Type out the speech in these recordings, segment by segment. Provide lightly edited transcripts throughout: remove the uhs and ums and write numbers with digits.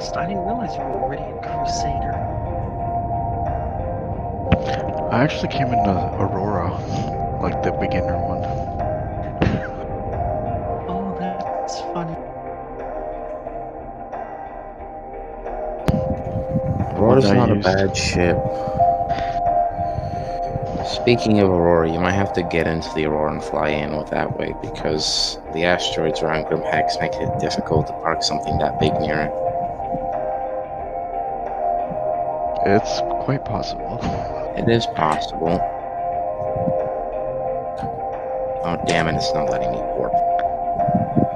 honest, I didn't realize you were already a Crusader. I actually came into Aurora, like the beginner one. Oh, that's funny. Aurora's not a bad ship. Speaking of Aurora, you might have to get into the Aurora and fly in with that way, because the asteroids around Grimhex make it difficult to park something that big near it. It's quite possible. It is possible. Oh damn it, it's not letting me port.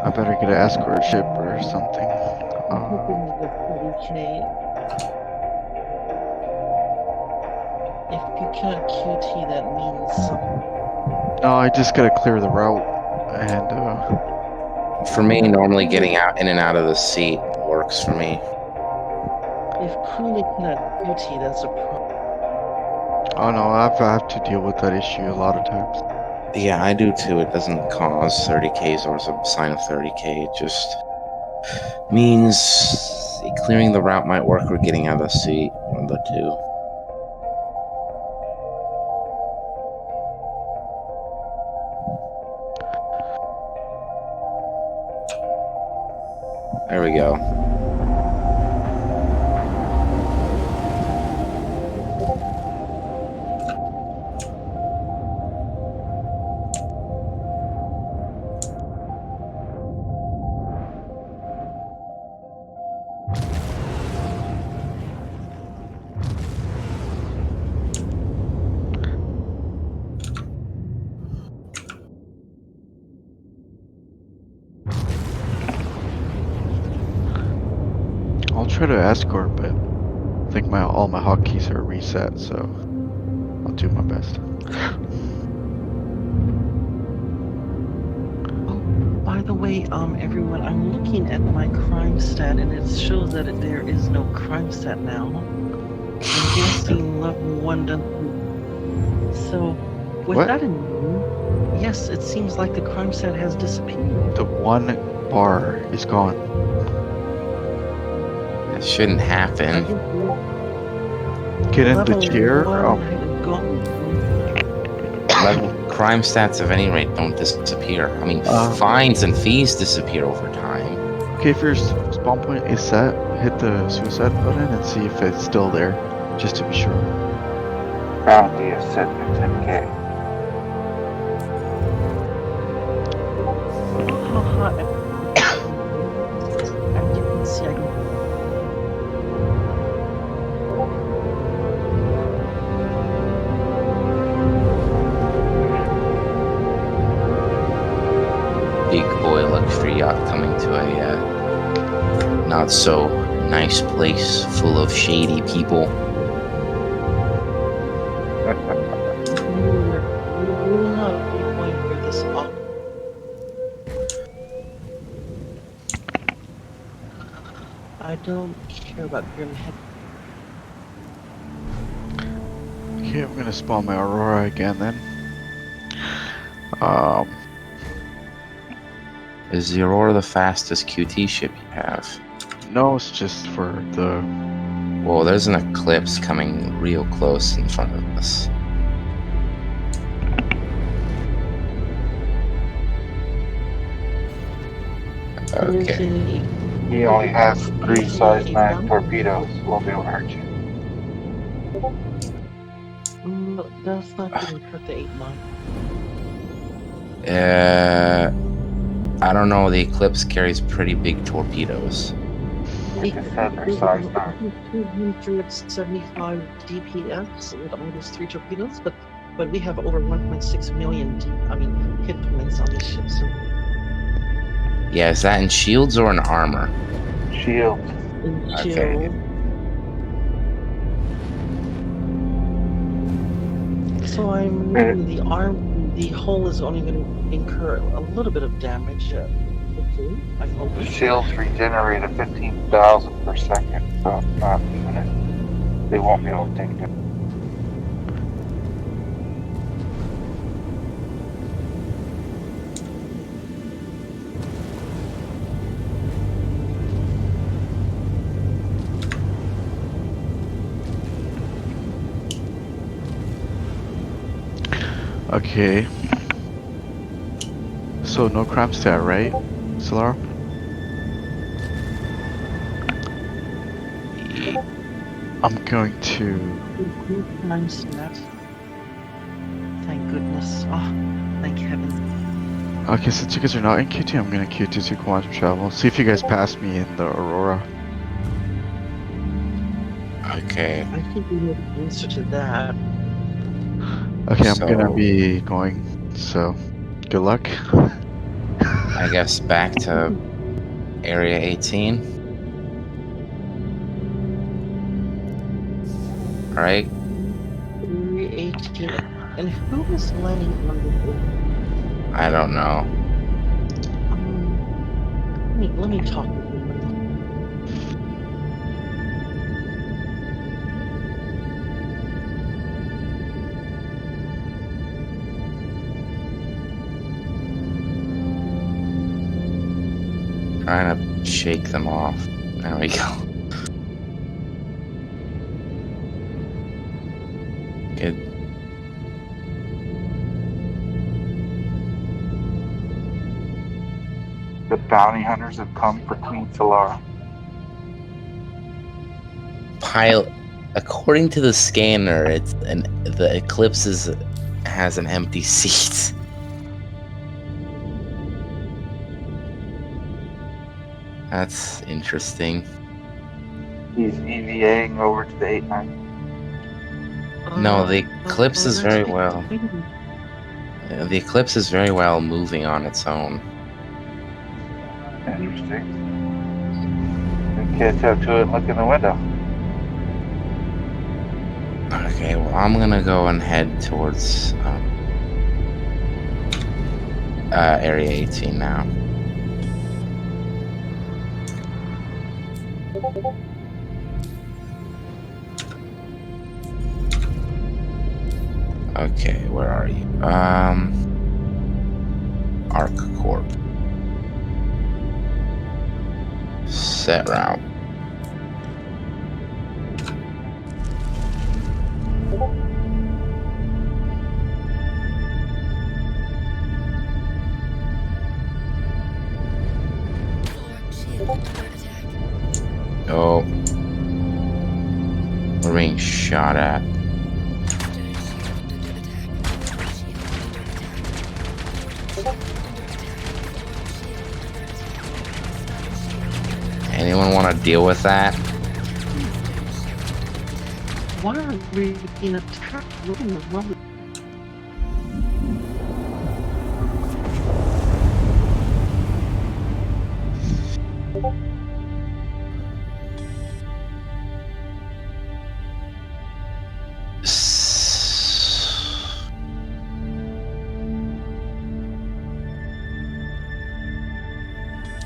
I better get an escort ship or something. I'm hoping you get 30K. If you can't QT, that means No, I just gotta clear the route, and For me, normally getting out in and out of the seat works for me. if crewly cannot QT, that's a problem. oh no, I have to deal with that issue a lot of times. Yeah, I do too. It doesn't cause 30Ks or a sign of 30K. It just means clearing the route might work or getting out of the seat, one of the two. There we go. I'll try to escort, but I think all my hotkeys are reset, so I'll do my best. Oh, by the way, everyone, I'm looking at my Crimstat, and it shows that there is no Crimstat now. I'm guessing level 1 doesn't. So, with What? that in mind, yes, it seems like the Crimstat has disappeared. The one bar is gone. That shouldn't happen. Get in the Level chair. 1 Oh, had gone. Crime stats of any rate don't disappear. I mean, fines and fees disappear over time. okay, if your spawn point is set, hit the suicide button and see if it's still there, just to be sure. Bounty is set to 10K. As you can see, I can. Big boy luxury yacht coming to a not so nice place full of shady people. We will not be going for this up. I don't care about Grimhead. Okay, I'm gonna spawn my Aurora again then. Is the Aurora the fastest QT ship you have? No, it's just for the... Whoa, there's an eclipse coming real close in front of us. Okay. He only has 3 size 9 torpedoes. Won't be able to hurt you. That's not even hurt the 8-9. I don't know. The eclipse carries pretty big torpedoes. Like I said, they're size 9. 275 DPS with almost 3 torpedoes, but we have over 1.6 million hit points on this ship. So yeah, is that in shields or in armor? Shield. in Okay. shield. So I'm moving the hull is only going to incur a little bit of damage. Hopefully, I hope. The shields regenerate at 15,000 per second, so not even they won't be able to take it. Okay. So no Crimstat, right, Sitarow? I'm going to. Crimstat. Thank goodness. Oh, thank heaven. Okay, since you guys are not in Q2, I'm gonna Q2 to quantum travel. See if you guys pass me in the Aurora. Okay. I think we know the answer to that. Okay, I'm gonna So- be going. So, good luck. I guess back to Area 18. Alright. Area 18. And who was landing on the I don't know. let me talk with him. Trying to shake them off. There we go. Good. The bounty hunters have come for Queen Solara. Pilot. According to the scanner, the Eclipse has an empty seat. That's interesting. He's EVAing over to the 8-9. No, the Eclipse is very that's well. between- The Eclipse is very well moving on its own. Interesting. We catch up to it and look in the window. Okay, well, I'm gonna go and head towards Area 18 now. Okay, where are you? Arc Corp. Set route. Oh. We're being shot at. Anyone want to deal with that? Why are we being attacked? What in the world?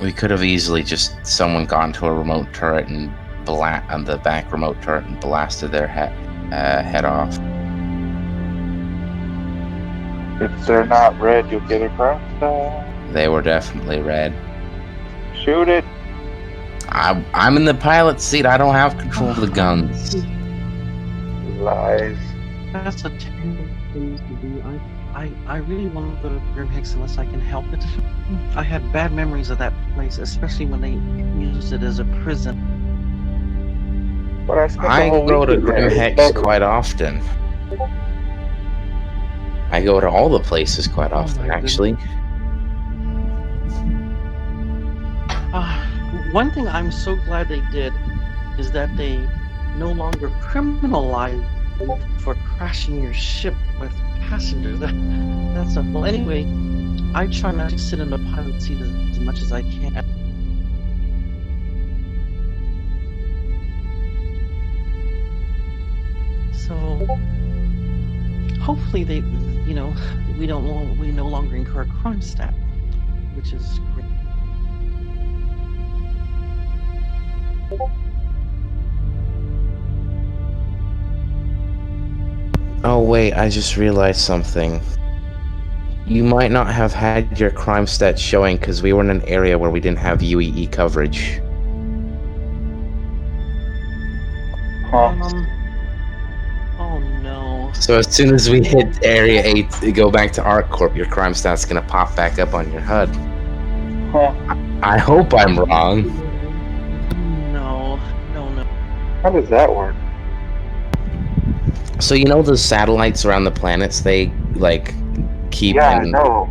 We could have easily just someone gone to a remote turret and on the back remote turret and blasted their head off. If they're not red, you'll get across. They were definitely red. Shoot it. I'm in the pilot seat. I don't have control of the guns. Lies. That's a terrible thing to do. I really want to go to Grimhex unless I can help it. I had bad memories of that place, especially when they used it as a prison. But I spent the I whole go to weekend there. Grimhex quite often. I go to all the places quite Oh often, my actually. One thing I'm so glad they did is that they no longer criminalize you for crashing your ship with passengers. That's a well. Anyway, I try not to sit in the pilot seat as much as I can. So hopefully they, we no longer incur Crimstat, which is great. Oh wait, I just realized something. You might not have had your crime stats showing because we were in an area where we didn't have UEE coverage. Huh. Oh no. So as soon as we hit Area 8, go back to ArcCorp, your crime stat's gonna pop back up on your HUD. Huh. I hope I'm wrong. No. How does that work? So you know the satellites around the planets, they like keep Yeah, I in. know.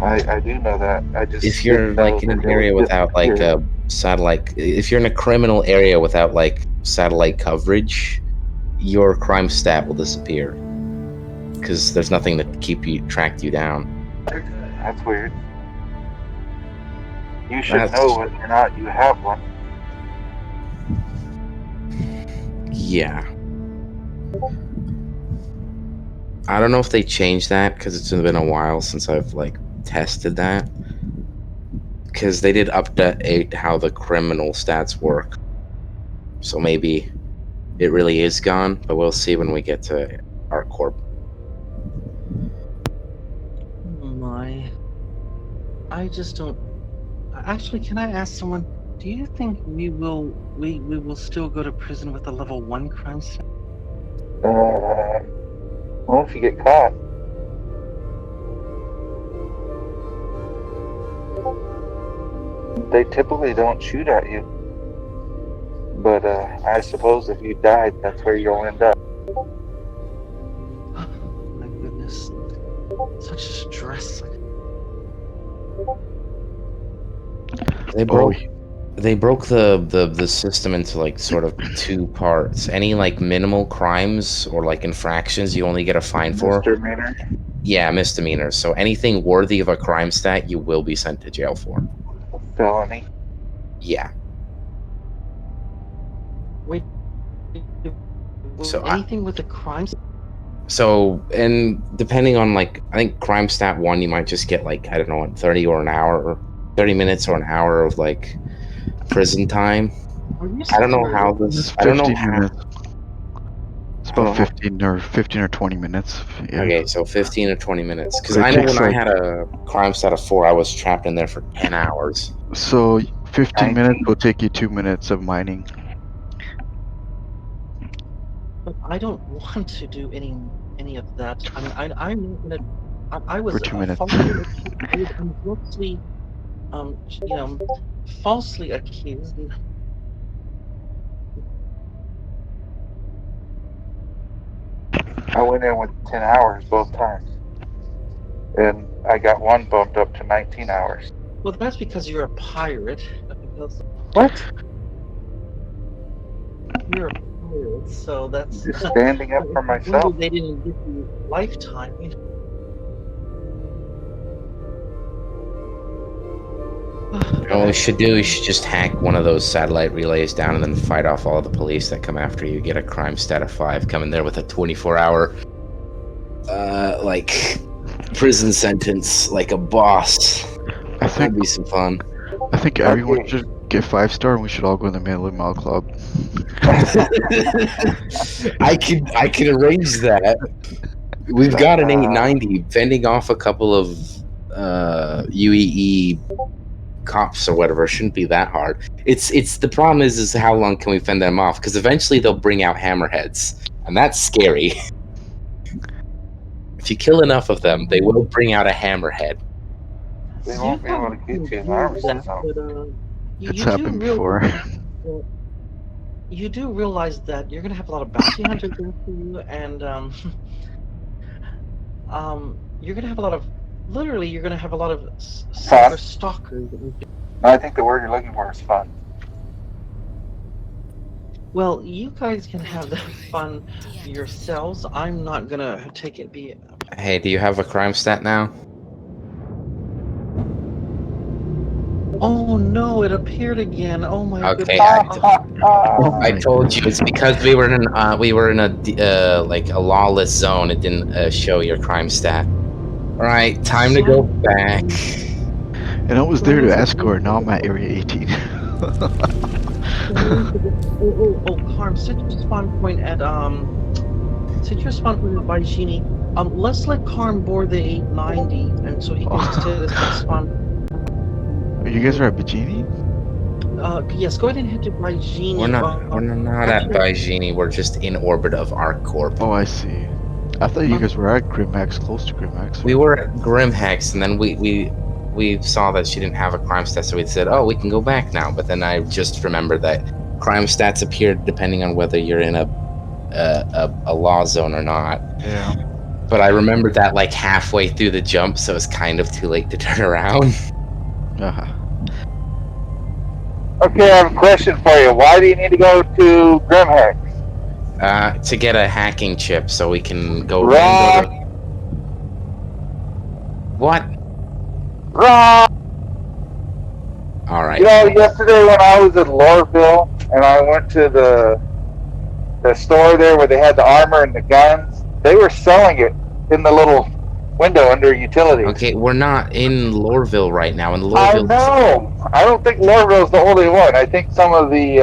I do know that. I just If you're didn't know like in that an they area would without like disappear. a satellite, if you're in a criminal area without like satellite coverage, your crime stat will disappear because there's nothing to keep you track you down. That's weird. You should That's- know whether or not you have one. Yeah. I don't know if they changed that because it's been a while since I've like tested that. Because they did update how the criminal stats work. So maybe it really is gone, but we'll see when we get to ArcCorp. Oh my. I just don't. Actually, can I ask someone? Do you think we will still go to prison with a level 1 crime stat? Well, if you get caught. They typically don't shoot at you. But I suppose if you died, that's where you'll end up. My goodness. Such stress. They broke the system into like sort of two parts. Any like minimal crimes or like infractions you only get a fine for. Misdemeanor. Yeah, misdemeanors. So anything worthy of a crime stat you will be sent to jail for. Felony. Yeah. Wait. So Anything with a crime stat? So, and depending on like, I think crime stat 1, you might just get like, I don't know, 30 or an hour, or 30 minutes or an hour of like prison time. I don't know how this. I don't know how. Minutes. It's about 15 or 20 minutes. Yeah. Okay, so 15 or 20 minutes. Because It I know takes, when I like- had a crime stat of 4, I was trapped in there for 10 hours. So 15 minutes 19. will take you 2 minutes of mining. But I don't want to do any of that. I mean, I'm not gonna. I was For 2 minutes. I'm grossly, falsely accused. I went in with 10 hours both times. And I got one bumped up to 19 hours. Well, that's because you're a pirate. Because What? you're a pirate, so that's. Just standing up for I wonder myself. they didn't give you lifetime. What we should do, we should just hack one of those satellite relays down and then fight off all the police that come after you. Get a crime stat of 5, come in there with a 24-hour, like, prison sentence, like a boss. I That'd think be some fun. I think everyone should get 5-star, and we should all go in the Manly Mile Club. I could arrange that. We've got an 890 fending off a couple of UEE cops or whatever. It shouldn't be that hard. It's the problem is how long can we fend them off? Because eventually they'll bring out hammerheads, and that's scary. If you kill enough of them, they will bring out a hammerhead. They won't be able to get you in arms. It's happened before. You do realize that you're gonna have a lot of bounty hunters after you, and you're gonna have a lot of. Literally, you're gonna have a lot of cyber stalkers. I think the word you're looking for is fun. Well, you guys can have that fun yourselves. I'm not gonna take it. Hey, do you have a crime stat now? Oh no! It appeared again. Oh my Okay, goodness. I told you it's because we were in a like a lawless zone. It didn't show your crime stat. All right, time to go back. And I was there to escort. Now I'm at Area 18. Carm, set your spawn point at Genie. Let's let Carm board the 890, and so he can set his spawn. You guys are at Bajini? Yes, go ahead and head to Genie. We're not at Bajini. We're just in orbit of ArcCorp. Oh, I see. I thought you guys were at Grimhex, close to Grimhex. We were at Grimhex, and then we saw that she didn't have a crime stat, so we said, "Oh, we can go back now." But then I just remembered that crime stats appeared depending on whether you're in a law zone or not. Yeah. But I remembered that like halfway through the jump, so it's kind of too late to turn around. Uh-huh. Okay, I have a question for you. Why do you need to go to Grimhex? To get a hacking chip, so we can go. Wrong. What? Wrong. All right. You know, yesterday when I was in Loreville and I went to the store there where they had the armor and the guns, they were selling it in the little window under utilities. Okay, we're not in Loreville right now. In I Loreville, know. I don't think Loreville's the only one. I think some of the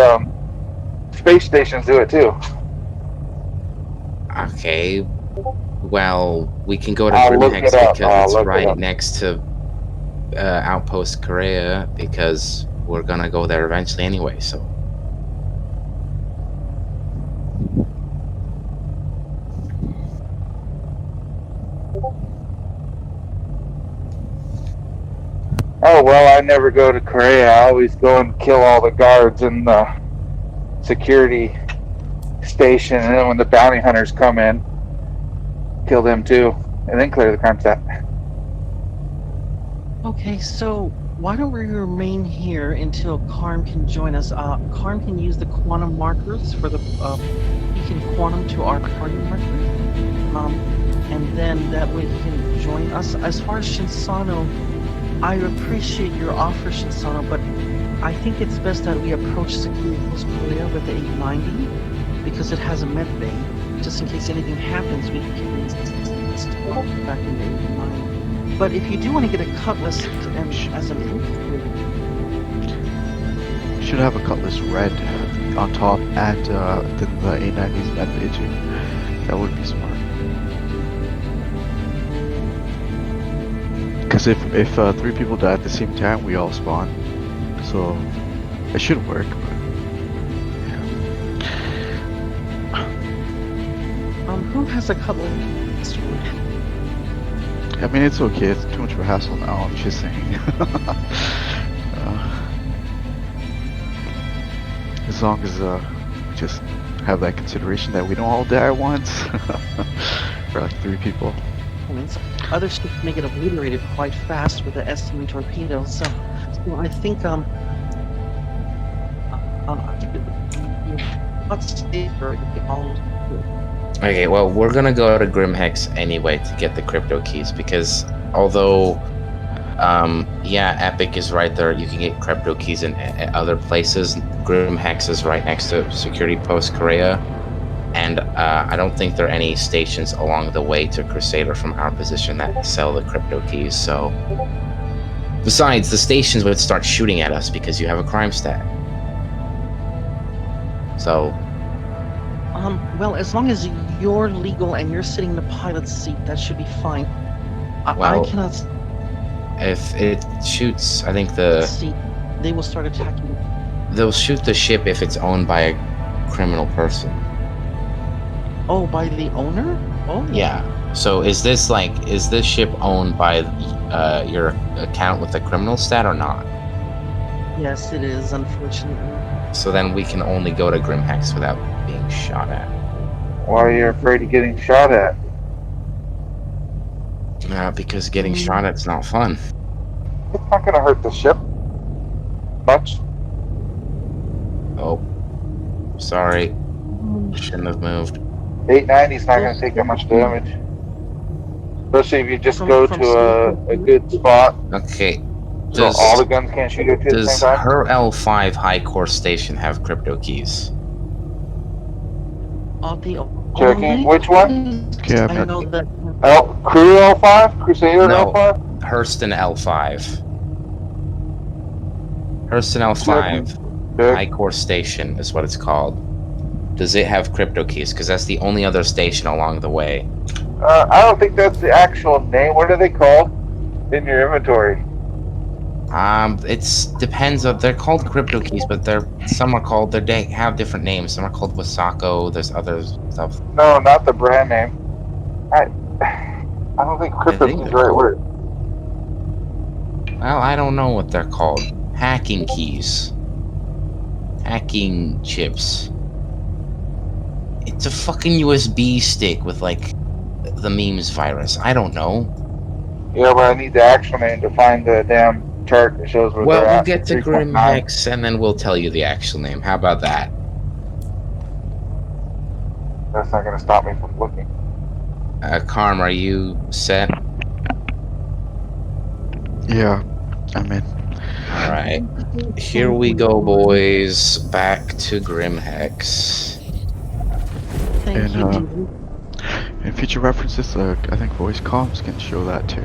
space stations do it too. okay. Well, we can go to I'll look Grimhex it up. because I'll it's look it right up. next to Outpost Korea, because we're gonna go there eventually anyway. So. Oh, well, I never go to Korea. I always go and kill all the guards in the security station, and then when the bounty hunters come in, kill them too, and then clear the crime stat. Okay, so why don't we remain here until Karm can join us? Karm can use the quantum markers for the, he can quantum to our party marker. And then that way he can join us. As far as Shinsano, I appreciate your offer, Shinsano, but I think it's best that we approach Security Post Korea with the 890 because it has a med bay. Just in case anything happens, we can back in the 890. But if you do want to get a cutlass as an infantry, Should have a cutlass red on top and the A90's med bay too. That would be smart. Because if 3 people die at the same time, we all spawn. So it should work. But who has a cutlass? I mean, it's okay. It's too much of a hassle now. I'm just saying. As long as we just have that consideration that we don't all die at once. For like 3 people. Points. Other ships may get obliterated quite fast with the SME torpedoes. So I think Okay, well, we're gonna go to Grimhex anyway to get the crypto keys, because although, yeah, Epic is right there, you can get crypto keys in other places. Grimhex is right next to Security Post Korea, and I don't think there are any stations along the way to Crusader from our position that sell the crypto keys, so... Besides, the stations would start shooting at us because you have a crime stat. So... well, as long as you're legal and you're sitting in the pilot's seat, that should be fine. Well, I cannot if it shoots, I think the... see. They will start attacking. They'll shoot the ship if it's owned by a criminal person. Oh, by the owner? Oh, Yeah. So is this ship owned by your account with the criminal stat or not? Yes, it is, unfortunately. So then we can only go to Grimhex without being shot at. Why are you afraid of getting shot at? Because getting shot at's not fun. It's not going to hurt the ship much. Oh. Sorry. Shouldn't have moved. 890's not going to take that much damage. Especially if you just go to a good spot. Okay. So all the guns can't shoot at you at the Does same time? her L5 high core station have crypto keys? Checking. Which one? Okay, I'm I not- know that. Crew L5? Crusader No. L5? Hurston L5. Hurston L5 Okay. high core station is what it's called. Does it have crypto keys? Because that's the only other station along the way. I don't think that's the actual name. What are they called in your inventory? It's depends on, they're called crypto keys, but some are called, they have different names. Some are called Wasako, there's other stuff. No, not the brand name. I don't think I cryptic think is the they're right word. Well, I don't know what they're called. Hacking keys. Hacking chips. It's a fucking USB stick with, like, the memes virus. I don't know. Yeah, but I need the actual name to find the damn chart that shows where Well, they're we'll at. get to 3.9. Grim Hex and then we'll tell you the actual name. How about that? That's not going to stop me from looking. Carm, are you set? Yeah, I'm in. Alright. Here we go, boys. Back to Grim Hex. Thank And you, David. in future references, I think voice comms can show that too,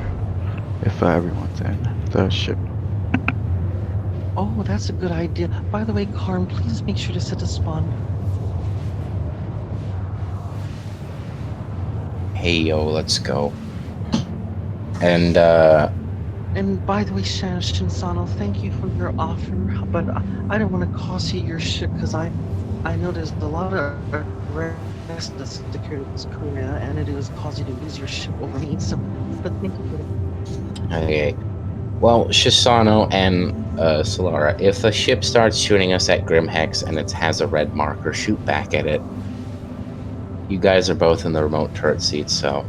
if everyone's in the ship. Oh, that's a good idea. By the way, Karn, please make sure to set a spawn. Hey, yo, let's go. And, And by the way, Shinsano, thank you for your offer, but I don't want to cost you your ship because I know there's a lot of rest that's secured in this Korea, and it is cause you to lose your ship over me. So, but thank you for that. okay. Well, Shisano and Solara, if the ship starts shooting us at Grim Hex and it has a red marker, shoot back at it. You guys are both in the remote turret seat, so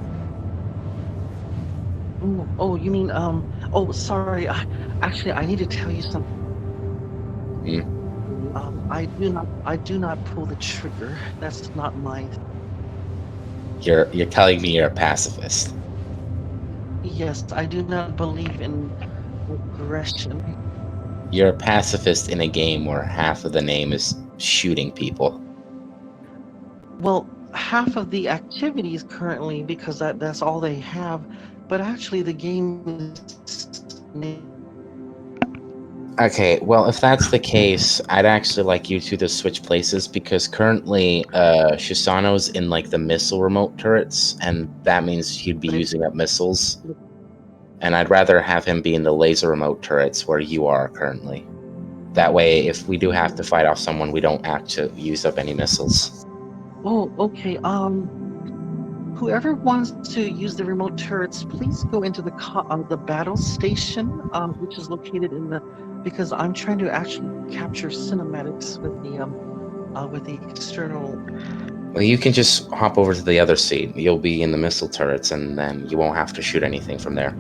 Oh, you mean Oh, sorry. Actually, I need to tell you something. I do not pull the trigger. That's not my. you're telling me you're a pacifist. Yes, I do not believe in aggression. You're a pacifist in a game where half of the name is shooting people. Well, half of the activities currently, because that's all they have, but actually the game is. Okay, well, if that's the case, I'd actually like you two to switch places because currently Shisano's in like the missile remote turrets, and that means he'd be using up missiles. And I'd rather have him be in the laser remote turrets where you are currently. That way, if we do have to fight off someone, we don't have to use up any missiles. Oh, okay. Whoever wants to use the remote turrets, please go into the battle station, which is located in the. Because I'm trying to actually capture cinematics with the external. Well, you can just hop over to the other seat. You'll be in the missile turrets, and then you won't have to shoot anything from there.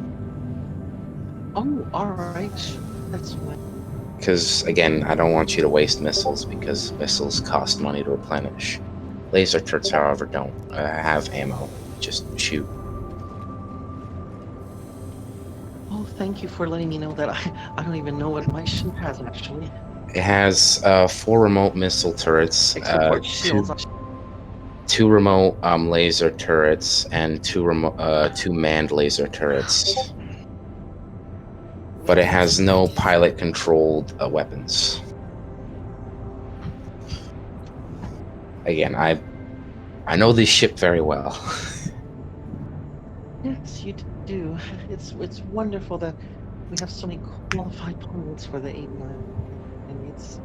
Oh, all right. That's fine. Because, again, I don't want you to waste missiles, because missiles cost money to replenish. Laser turrets, however, don't have ammo. Just shoot. Oh, thank you for letting me know that. I don't even know what my ship has, actually. It has 4 remote missile turrets, Except for shields. two remote laser turrets, and two manned laser turrets. But it has no pilot-controlled weapons. Again, I know this ship very well. Yes, you do. It's wonderful that we have so many qualified pilots for the 8-9. And it's.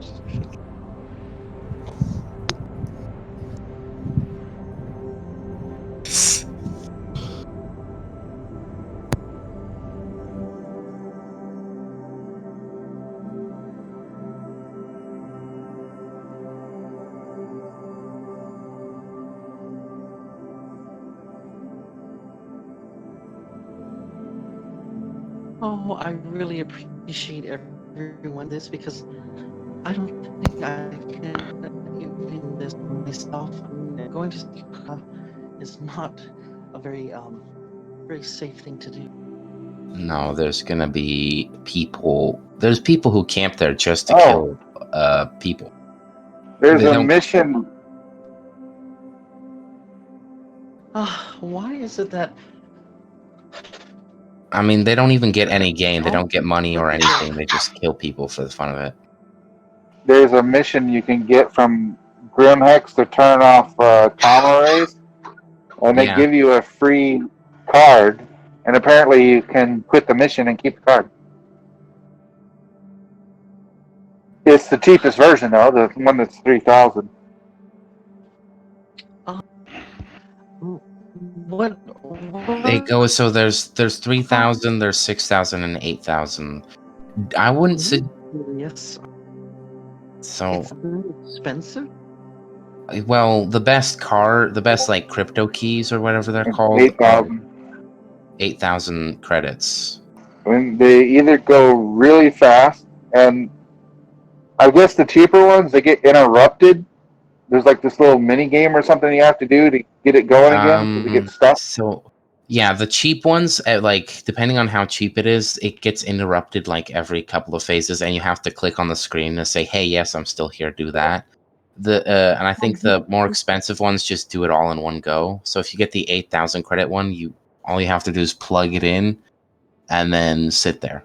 Oh, I really appreciate everyone this because I don't think I can even this myself. I mean, going to sleep is not a very safe thing to do. No, there's gonna be people. There's people who camp there just to kill people. There's They a don't- mission. Why is it that? I mean, they don't even get any gain. They don't get money or anything. They just kill people for the fun of it. There's a mission you can get from Grimhex to turn off comm arrays, and they Yeah. give you a free card. And apparently, you can quit the mission and keep the card. It's the cheapest version, though, the one that's 3,000. What? They go so there's 3,000, there's 6,000, and 8,000. I wouldn't say Yes. so. It's very expensive. Well, the best like crypto keys or whatever they're called, 8,000. 8,000 credits. I mean, they either go really fast, and I guess the cheaper ones, they get interrupted. There's like this little mini game or something you have to do to get it going again because it gets stuck. So yeah, the cheap ones, like depending on how cheap it is, it gets interrupted like every couple of phases, and you have to click on the screen to say, "Hey, yes, I'm still here." Do that. And I think the more expensive ones just do it all in one go. So if you get the 8,000 credit one, all you have to do is plug it in, and then sit there.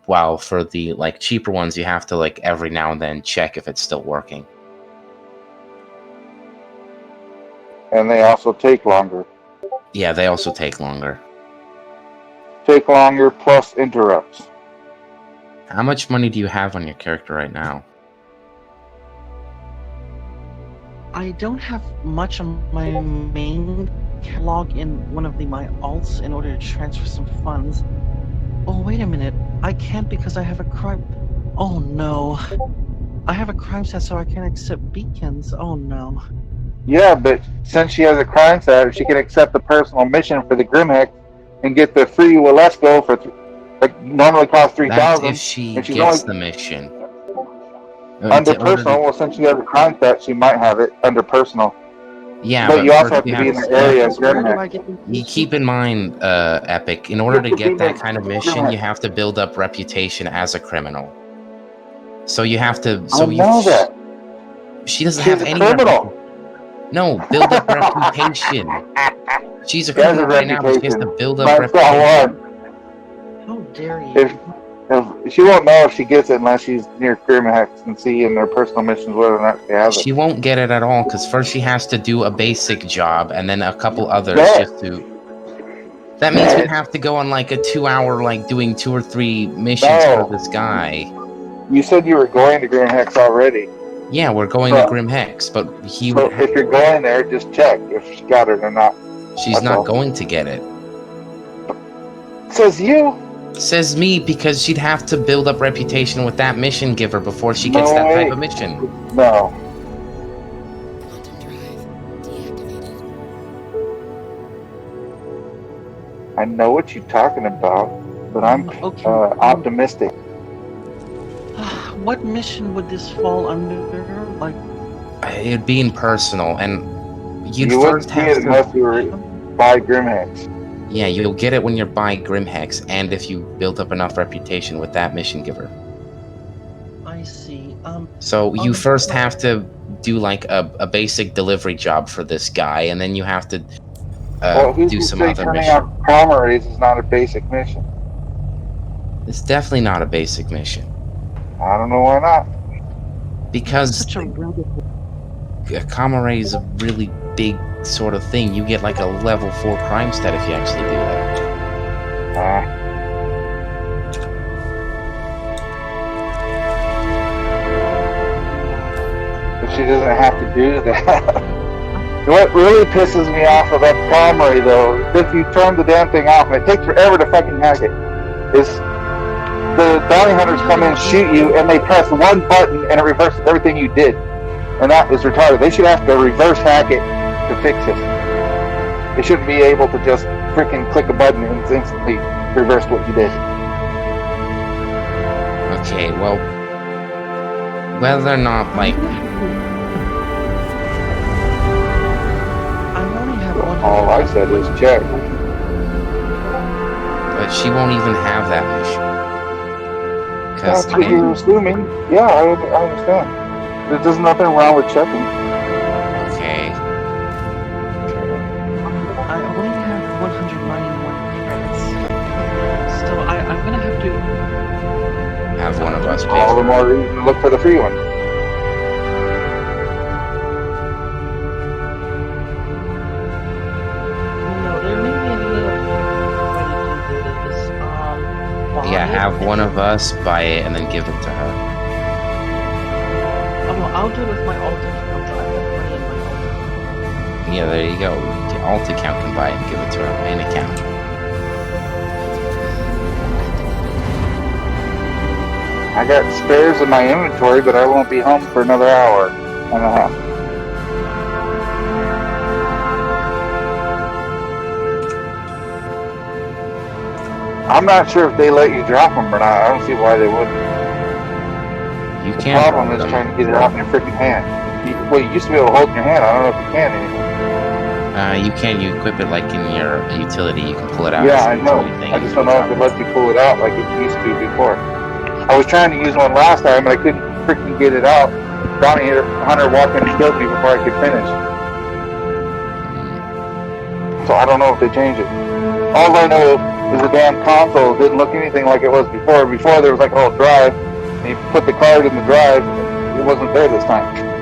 While for the like cheaper ones, you have to like every now and then check if it's still working. And they also take longer. Yeah, they also take longer. Take longer plus interrupts. How much money do you have on your character right now? I don't have much on my main catalog in one of my alts in order to transfer some funds. Oh, wait a minute. I can't because I have a crime. Oh no. I have a crime set, so I can't accept beacons. Oh no. Yeah, but since she has a crime stat, she can accept the personal mission for the Grimhex and get the free Walesko for like normally costs 3,000. That's if she and she's gets only the mission. under personal. Well, since she has a crime stat, she might have it under personal. Yeah, but you also have you to be in the area. You keep in mind, Epic, in order to get that kind of mission, you have to build up reputation as a criminal. So you have to. So I know that. She doesn't She's have a any criminal. No, build up reputation. She's a criminal right now, but she has to build up reputation. How dare you? If she won't know if she gets it unless she's near Grimhex and see in their personal missions whether or not she has it. She won't get it at all because first she has to do a basic job and then a couple others just to. That means we have to go on like a 2-hour, like doing 2 or 3 missions for this guy. You said you were going to Grimhex already. Yeah, we're going to Grimhex, but he. So if you're going there, just check if she got it or not. She's not going to get it. Says you. Says me because she'd have to build up reputation with that mission giver before she gets that type of mission. No. I know what you're talking about, but I'm optimistic. What mission would this fall under? Like, it'd be in personal, and you'd you first have to. Unless you were by Grimhex. Yeah, you'll get it when you're by Grimhex, and if you build up enough reputation with that mission giver. I see. So you first have to do like a basic delivery job for this guy, and then you have to do some other turning mission. out Crossfire is not a basic mission. It's definitely not a basic mission. I don't know why not. Because CORSAIR is a really big sort of thing. You get like a level 4 crime stat if you actually do that. But she doesn't have to do that. What really pisses me off about CORSAIR though, if you turn the damn thing off and it takes forever to fucking hack it, is the bounty hunters come in and shoot you and they press one button and it reverses everything you did. And that is retarded. They should have to reverse hack it to fix it. They shouldn't be able to just freaking click a button and it's instantly reversed what you did. Okay, well, whether or not, like... All I said is check. But she won't even have that mission. That's what you're assuming. Yeah, I understand. There's nothing wrong with checking. Okay. I only have 191 credits. So I'm gonna have to... Have one of us pay all the more reason to look for the free one. Yeah, have one of us buy it and then give it to her. Oh no, I'll do it with my alt account. I have money in my alt account. Yeah, there you go. The alt account can buy it and give it to our main account. I got spares in my inventory, but I won't be home for another hour and a half. I'm not sure if they let you drop them or not. I don't see why they wouldn't. You The can't problem drop is them. trying to get it out in your freaking hand. Well, you used to be able to hold in your hand. I don't know if you can anymore. You can. You equip it like in your utility. You can pull it out. Yeah, as I a know. utility thing I and just don't know drop if it it. lets you pull it out like it used to before. I was trying to use one last time, and I couldn't freaking get it out. Bounty hunter walked in and killed me before I could finish. So I don't know if they changed it. All I know is the damn console didn't look anything like it was before. Before there was like a whole drive, and you put the card in the drive. It wasn't there this time.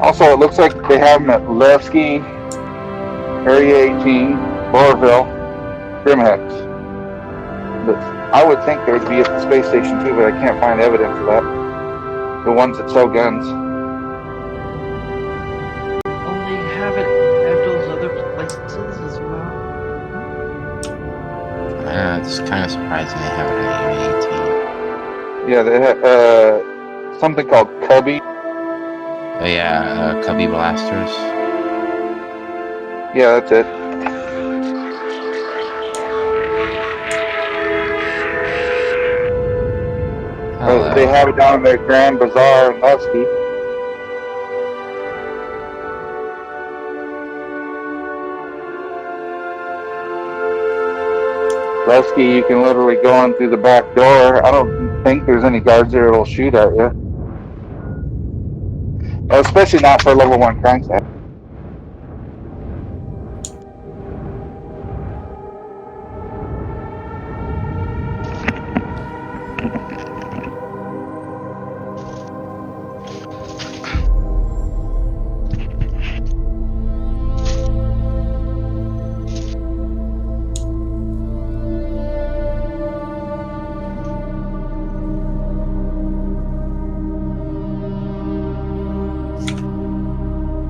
Also, it looks like they have them at Levski, Area 18, Boerville, Grimhex. But I would think they would be at the space station too, but I can't find evidence of that. The ones that sell guns. Oh, they have it at those other places as well. It's kind of surprising they have it in Area 18. Yeah, they have something called Cubby. Oh yeah, Cubby Blasters. Yeah, that's it. Hello. They have it down in their Grand Bazaar in Levski. Levski, you can literally go in through the back door. I don't think there's any guards there that'll shoot at you. Especially not for level 1 Crimstat.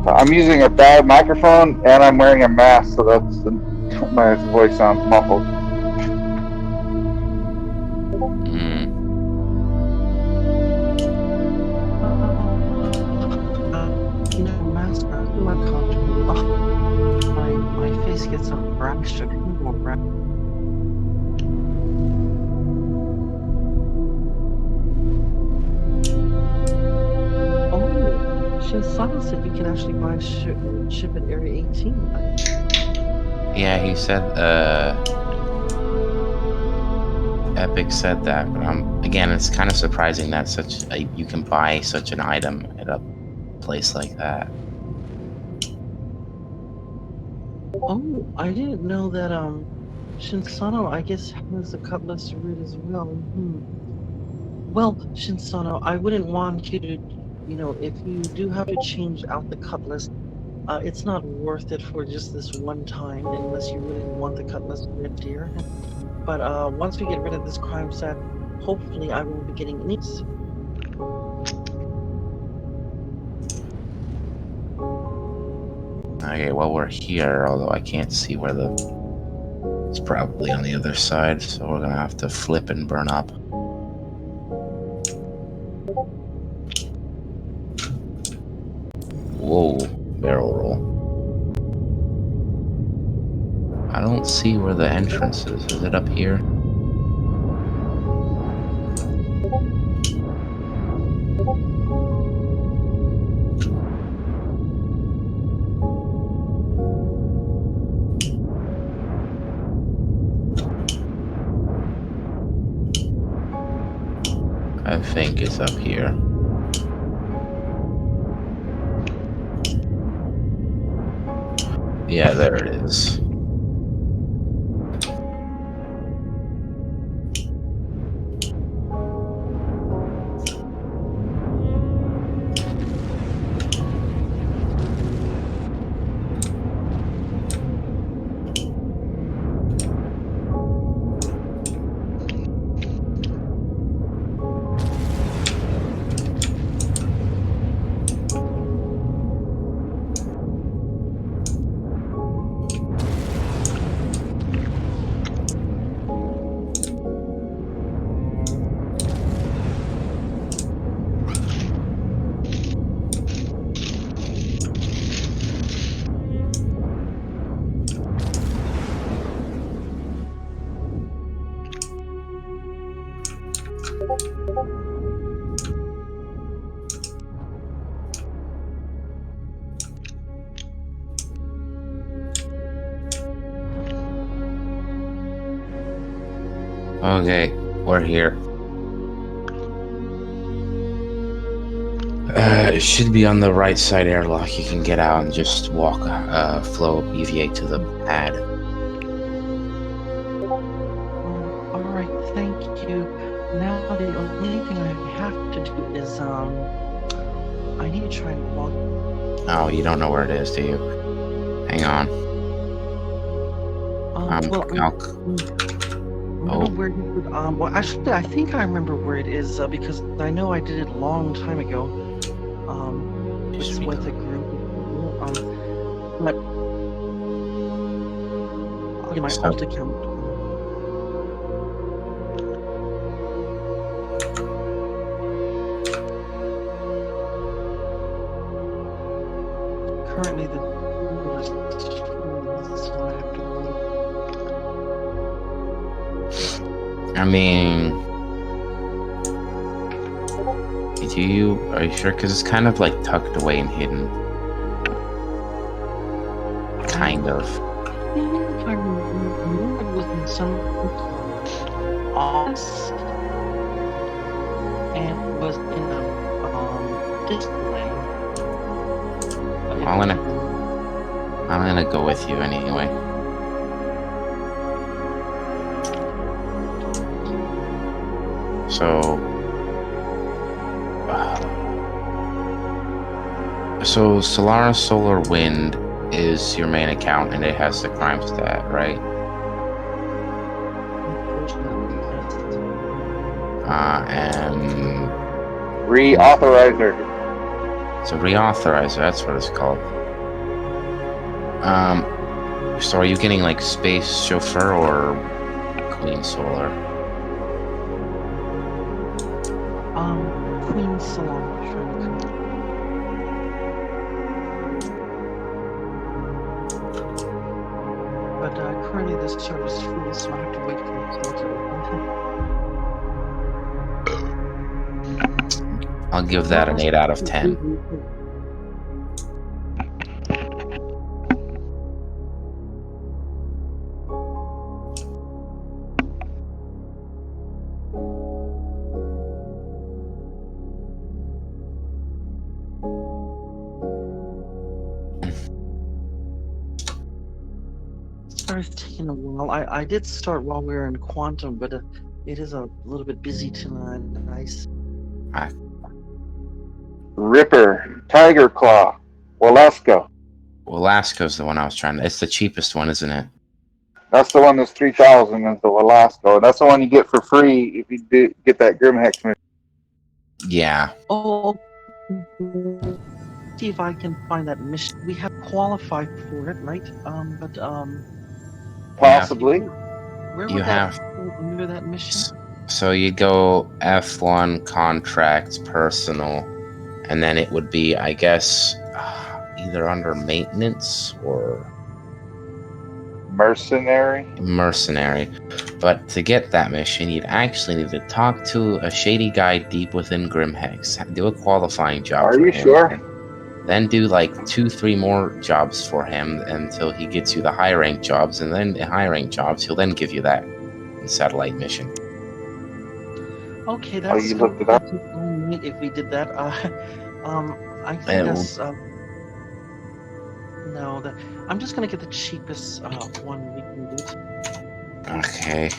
I'm using a bad microphone and I'm wearing a mask, so that's my voice sounds muffled. You know, mask are too uncomfortable. Oh, my face gets a rash. A Google rash. Oh, Shinsana said you can actually buy ship at Area 18. Yeah, he said, Epic said that, but again, it's kind of surprising that you can buy such an item at a place like that. Oh, I didn't know that, Shinsano, I guess, has a cutlass route as well. Well, Shinsano, I wouldn't want you to, you know, if you do have to change out the cutlass, it's not worth it for just this one time, unless you really want the cutlass red deer. But once we get rid of this Crimstat, hopefully I won't be getting any. Okay, well, we're here, although I can't see where it's probably on the other side, so we're gonna have to flip and burn up. Whoa, barrel roll. I don't see where the entrance is. Is it up here? I think it's up here. Yeah, there it is. Okay, we're here. It should be on the right side airlock. You can get out and just walk, flow EVA to the pad. Alright, thank you. Now the only thing I have to do is, I need to try and log. Oh, you don't know where it is, do you? Hang on. Well, I don't know where you would, well, actually, I think I remember where it is, because I know I did it a long time ago, with a group, but, I'll get my alt account. Currently, the so I have to wait. I mean, are you sure? Because it's kind of like tucked away and hidden. Kind of. I think I remember it was in some office, and it was in a display. I'm gonna go with you anyway. So Solaris Solar Wind is your main account, and it has the Crimstat, right? And Reauthorizer. it's a reauthorizer. That's what it's called. So are you getting like Space Chauffeur or Queen Solar? Queen Salon. But currently this server's full, so I have to wait for it to open. I'll give that an 8 out of 10. It's taking a while. I did start while we were in Quantum, but it is a little bit busy tonight. Nice. Ripper, Tiger Claw, Waleska. Waleska's the one I was trying to. It's the cheapest one, isn't it? That's the one that's 3,000 is the Waleska. That's the one you get for free if you do get that Grimhex mission. Yeah. Oh, see if I can find that mission. We have qualified for it, right? Possibly. Where You would have. that fall under that mission? So you go F1 contracts personal, and then it would be, I guess, either under maintenance or Mercenary. But to get that mission, you'd actually need to talk to a shady guy deep within Grimhex, do a qualifying job. Are for you him, sure? Then do like 2-3 more jobs for him until he gets you the high rank jobs, and then the high rank jobs, he'll then give you that satellite mission. Okay, that's you looked it up? if we did that. I think that's no. I'm just gonna get the cheapest one we can get. Okay.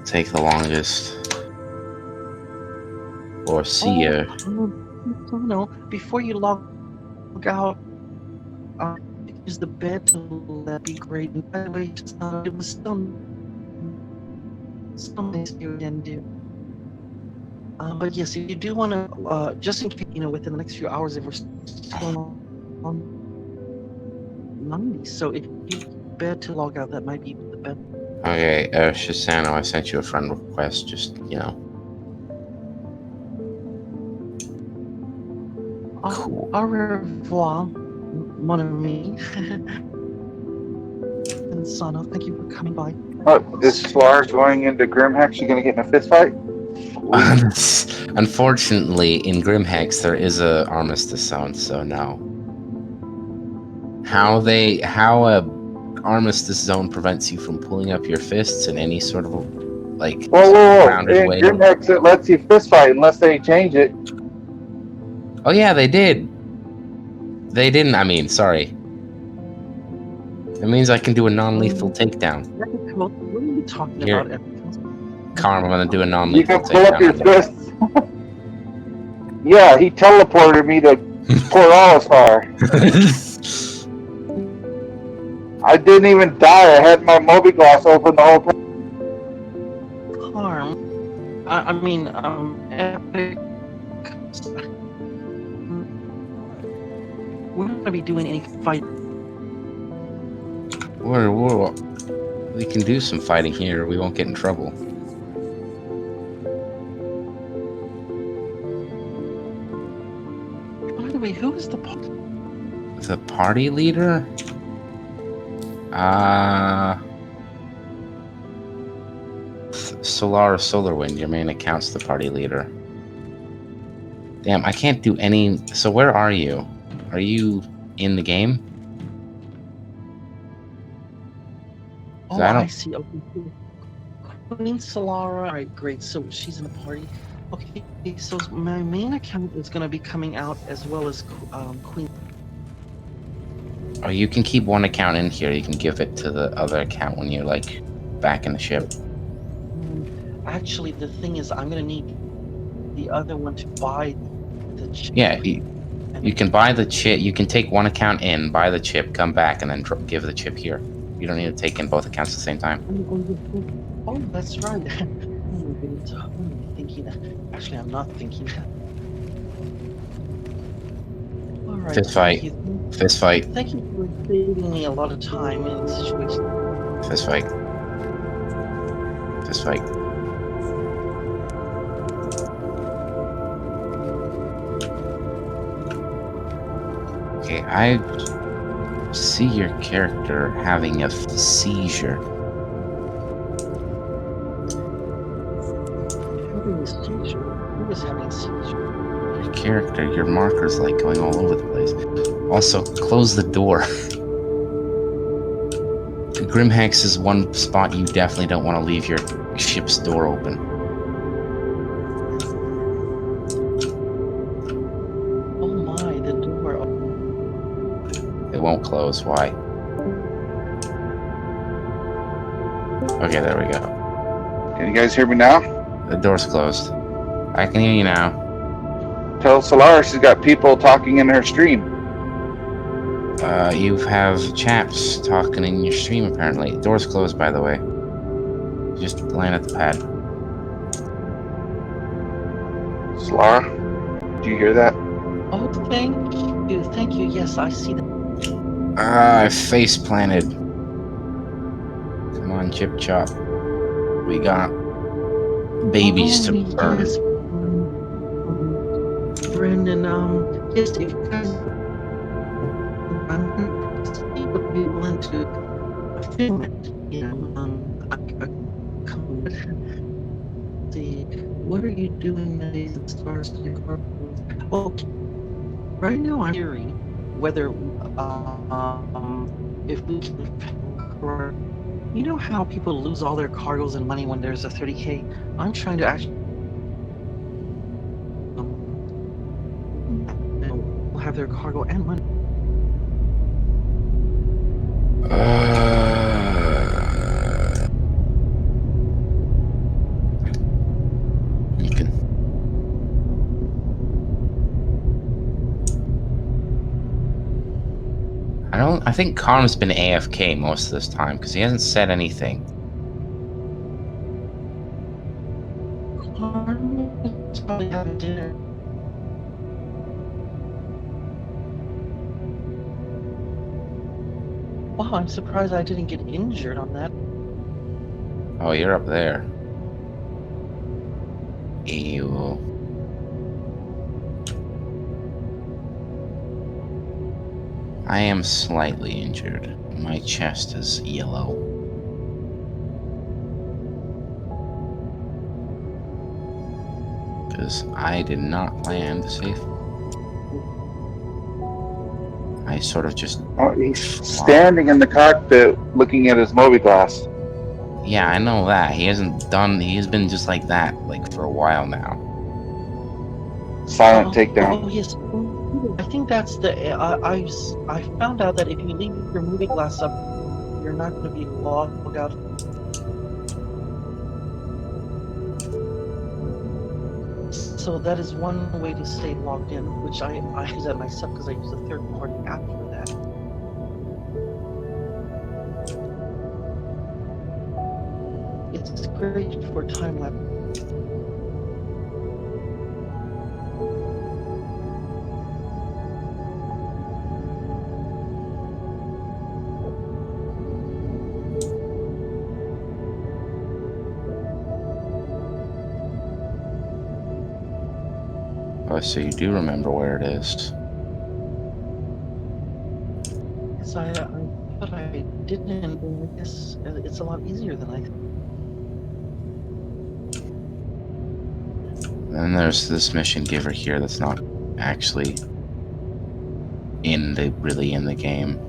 Take the longest. Or see ya. No, before you log out, use the bed tool. That'd be great. And by the way, it was still nice you didn't do. But yes, if you do want to, just in case, within the next few hours, if we're still on 90, so if you bed to log out, that might be the bed. Okay, Shisano, I sent you a friend request, just, Cool. Au revoir, mon ami. And Sana, thank you for coming by. Oh, this Lars going into Grimhex, you gonna get in a fist fight? Unfortunately, in Grimhex, there is a armistice zone, so no. How a armistice zone prevents you from pulling up your fists in any sort of like Whoa. grounded In way. Grimhex, it lets you fist fight unless they change it. Oh yeah, they did. They didn't. I mean, sorry. It means I can do a non-lethal takedown. What are you talking Here. about? Carm, I'm gonna do a You non-lethal can pull up your takedown. fists. Yeah, he teleported me to CORSAIR. I didn't even die. I had my Mobi-Gloss open the whole time. Harm. I mean, Epic. We're not gonna be doing any fight. We can do some fighting here. We won't get in trouble. By the way, who is the party leader? Solarwind, your main account's the party leader. Damn, I can't do any. So where are you? Are you in the game? Oh, I see. Okay. Queen Solara. Alright, great. So she's in the party. Okay, so my main account is going to be coming out as well as Queen. Or you can keep one account in here. You can give it to the other account when you're like back in the ship. Actually, the thing is, I'm going to need the other one to buy the chip. Yeah, you can buy the chip. You can take one account in, buy the chip, come back, and then give the chip here. You don't need to take in both accounts at the same time. Oh, that's right. I'm thinking that. Actually, I'm not thinking that. All right. Fist fight. Fist fight. Thank you for saving me a lot of time in this situation. Fist fight. Fist fight. Okay, I see your character having a seizure. Having a seizure? Who is having a seizure? Your character, your marker's like going all over the place. Also, close the door. Grimhex is one spot you definitely don't want to leave your ship's door open. Oh my, the door. It won't close. Why? Okay, there we go. Can you guys hear me now? The door's closed. I can hear you now. Tell Solara she's got people talking in her stream. You have chaps talking in your stream, apparently. Door's closed, by the way. Just land at the pad. Solara, do you hear that? Oh, thank you. Thank you. Yes, I see that. I face planted. Come on, Chip Chop. We got babies to burn. Yes. Brendan, yes, if you guys would be willing to film it, you know, see, what are you doing nowadays as far as your car? Well, right now I'm hearing whether if we can, you know how people lose all their cargoes and money when there's a 30K? I'm trying to actually have their cargo and money. You can. I think Karm's been AFK most of this time because he hasn't said anything. Karm's probably having dinner. Wow, I'm surprised I didn't get injured on that. Oh, you're up there. Ew. I am slightly injured. My chest is yellow. because I did not land safe. I sort of just... Oh, he's standing in the cockpit looking at his Mobi-Glass. Yeah, I know that. He hasn't done... He's been just like that, like, for a while now. Silent takedown. Oh yes, I think that's the. I found out that if you leave your movie glass up, you're not going to be logged out. So that is one way to stay logged in, which I use that myself because I use a third-party app for that. It's great for time lapse. Oh, so you do remember where it is. Yes, I thought I didn't. I guess it's a lot easier than I thought. Then there's this mission giver here that's not actually really in the game.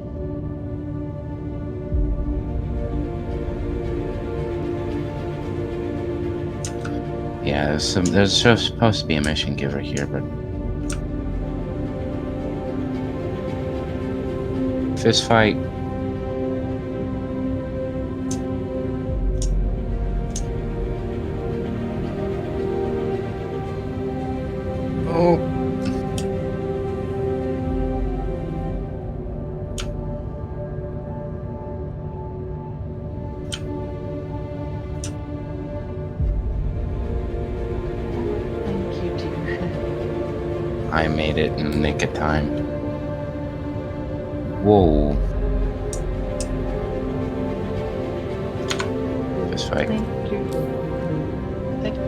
Yeah, there's supposed to be a mission giver here, but fist fight. Oh. I made it in the nick of time. Whoa. Fist fight. Thank you. Thank you.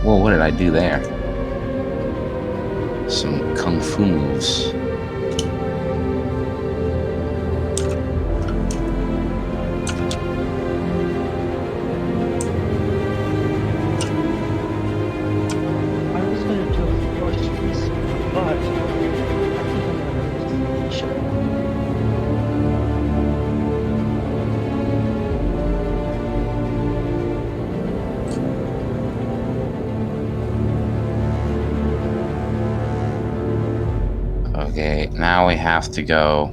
Whoa, what did I do there? Some kung fu moves. Okay, now we have to go.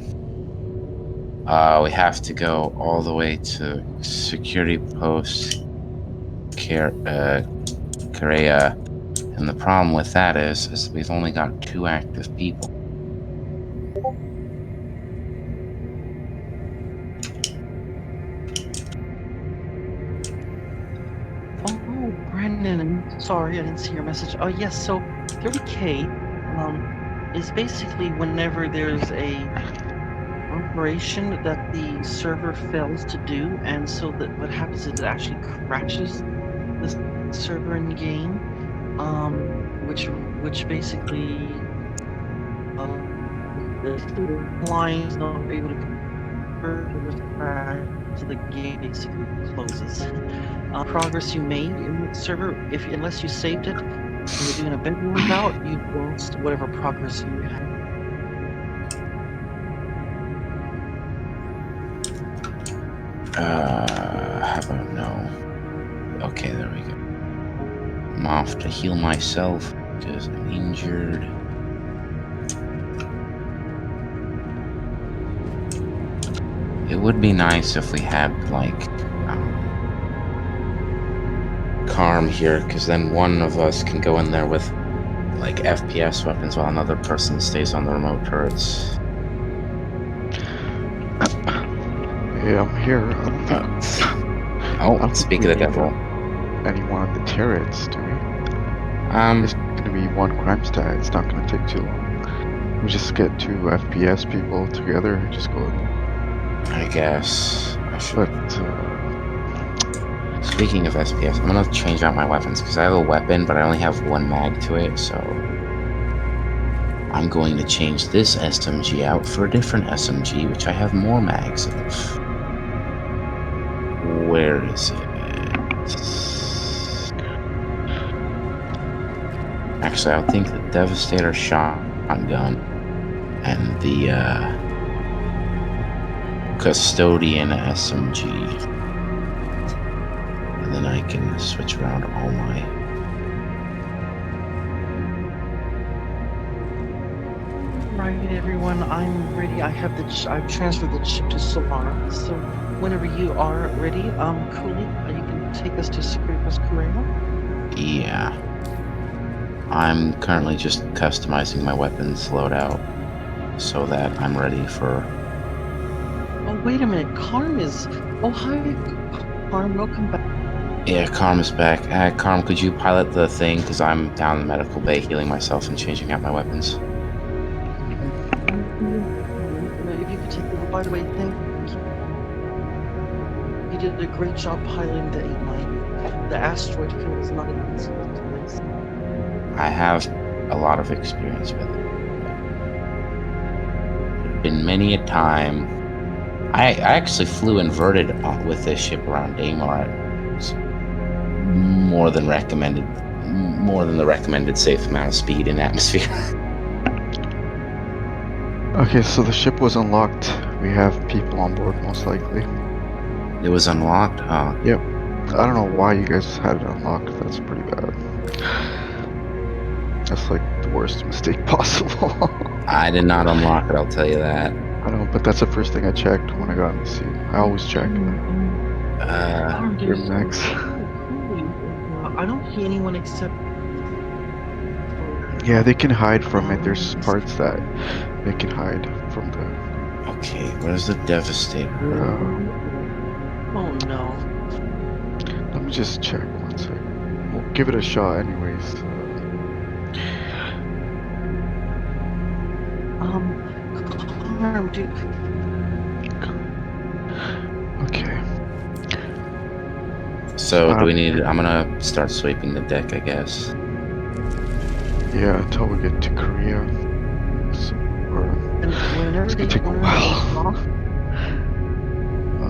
We have to go all the way to security post Korea, and the problem with that is we've only got 2 active people. Oh, Brandon, sorry, I didn't see your message. Oh yes, so 30K is basically whenever there's a operation that the server fails to do, and so that what happens is it actually crashes the server in game, which basically the lines not able to convert the crash, so the game basically closes. Progress you made in the server, unless you saved it, and you're doing a bedroom route, you've lost whatever progress you had. How about no? Okay, there we go. I'm off to heal myself because I'm injured. It would be nice if we had, like, Carm here, because then one of us can go in there with, like, FPS weapons while another person stays on the remote turrets. Yeah, I'm here. Speak of the devil. Anyone on the turrets, do we? It's gonna be one Crimstat. It's not gonna take too long. We just get 2 FPS people together and just go. I guess I should. But speaking of FPS, I'm gonna change out my weapons because I have a weapon, but I only have 1 mag to it, so I'm going to change this SMG out for a different SMG, which I have more mags of. Where is it? Actually, I think the Devastator shotgun and the Custodian SMG. And then I can switch around all my... Right, everyone, I'm ready. I've transferred the chip to Solana, so whenever you are ready, Cooley, you can take us to Secretus Correa. Yeah. I'm currently just customizing my weapons loadout so that I'm ready for... Oh, wait a minute, Carm is... Oh, hi, Carm, welcome back. Yeah, Carm is back. Carm, could you pilot the thing? Because I'm down in the medical bay healing myself and changing out my weapons. If you could take over, by the way, thank you. You did a great job piloting the 890. The asteroid field is not an easy place. I have a lot of experience with it. Been many a time. I actually flew inverted with this ship around Daymar. It's more than the recommended safe amount of speed in atmosphere. Okay, so the ship was unlocked. We have people on board, most likely. It was unlocked? Oh. Yep. I don't know why you guys had it unlocked. That's pretty bad. That's like the worst mistake possible. I did not unlock it, I'll tell you that. I know, but that's the first thing I checked when I got in the seat. I always check. Grimnex. I don't see anyone except... Yeah, they can hide from it. There's parts that they can hide from the... Okay, where's the Devastator? Oh no. Let me just check one second. We'll give it a shot anyways. Carm, dude. Okay. So, do we need... I'm gonna start sweeping the deck, I guess. Yeah, until we get to Korea. So, it's gonna take a while.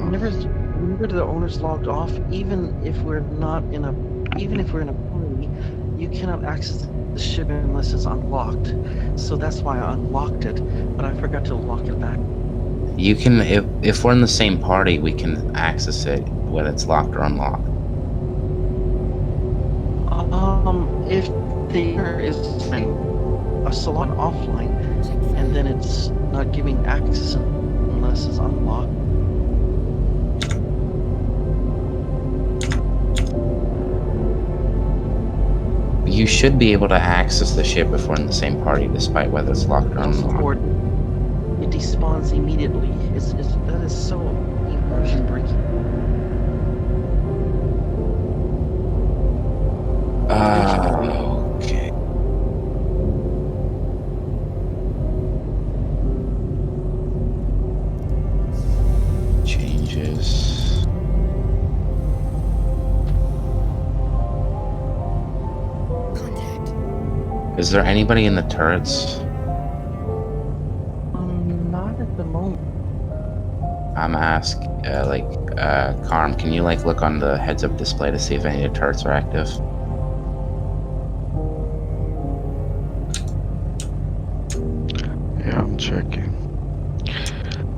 Whenever the owner's logged off, even if we're in a party, you cannot access the ship unless it's unlocked. So that's why I unlocked it, but I forgot to lock it back. You can, if we're in the same party, we can access it whether it's locked or unlocked. If there is a salon offline, and then it's not giving access unless it's unlocked. You should be able to access the ship if we're in the same party, despite whether it's locked or unlocked. It despawns immediately. That is so immersion breaking. Okay. Changes. Contact. Is there anybody in the turrets? Not at the moment. I'm asking, Carm, can you look on the heads-up display to see if any of the turrets are active? Yeah, I'm checking.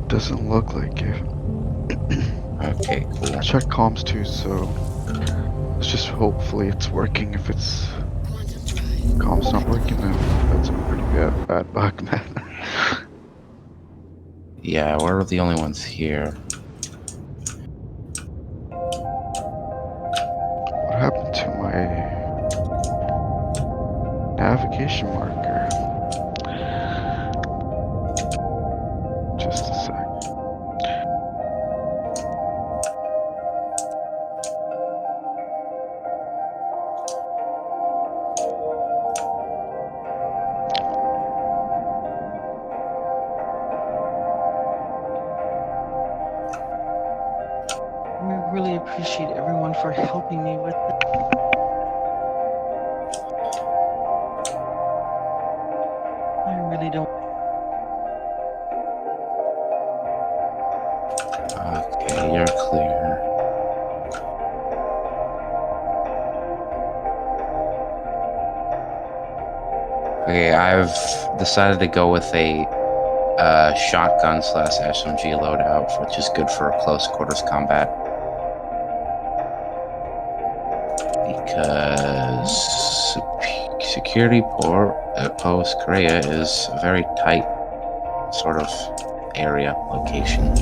Doesn't look like it. Okay, cool. Check comms too, so let's just hopefully it's working. If it's comms not working, then that's a pretty bad bug, man. Yeah, we're the only ones here. What happened to my navigation marker? Just a sec. I really appreciate everyone for helping me with it. I really don't. Okay, you're clear. Okay, I've decided to go with a shotgun / SMG loadout, which is good for close quarters combat. Because security post Korea is a very tight sort of area location.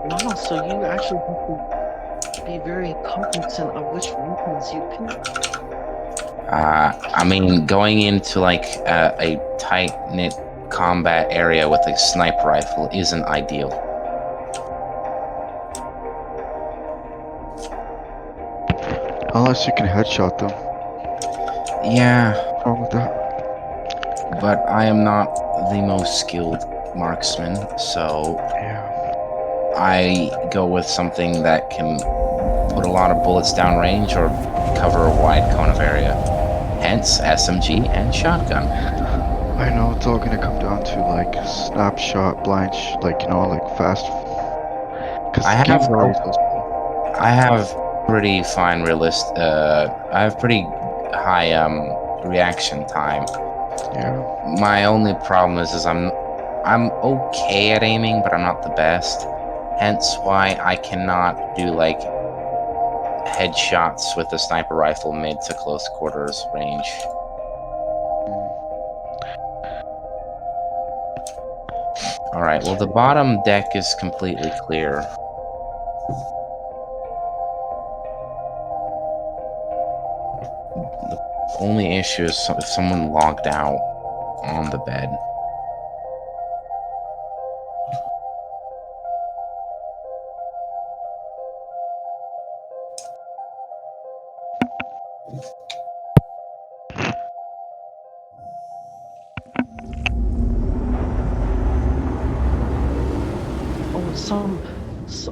Wow, so you actually have to be very cognizant of which weapons you pick. I mean, going into like a tight-knit combat area with a sniper rifle isn't ideal. Unless you can headshot them. Yeah, What's wrong with that? but I am not the most skilled marksman, so Yeah. I go with something that can put a lot of bullets down range or cover a wide cone of area. Hence, SMG and shotgun. I know it's all gonna come down to like snapshot, blind, like, you know, like fast. Because I the game's have already so small. I have pretty fine I have pretty high reaction time. Yeah. My only problem is I'm okay at aiming, but I'm not the best. Hence why I cannot do like headshots with a sniper rifle mid to close quarters range. Alright, well the bottom deck is completely clear. The only issue is if someone logged out on the bed.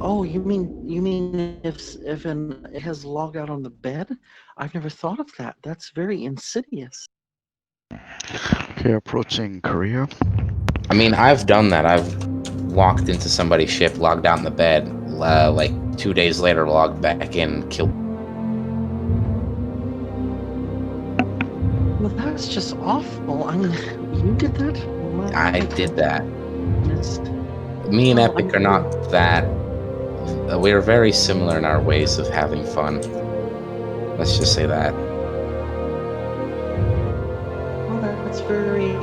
Oh, you mean if it has logged out on the bed? I've never thought of that. That's very insidious. Okay, approaching Korea. I mean, I've done that. I've walked into somebody's ship, logged out in the bed, like 2 days later, logged back in, killed. Well, that's just awful. I mean, you did that? I did that. Goodness. Me and Oh, Epic are not that. We are very similar in our ways of having fun. Let's just say that. Well, that's very.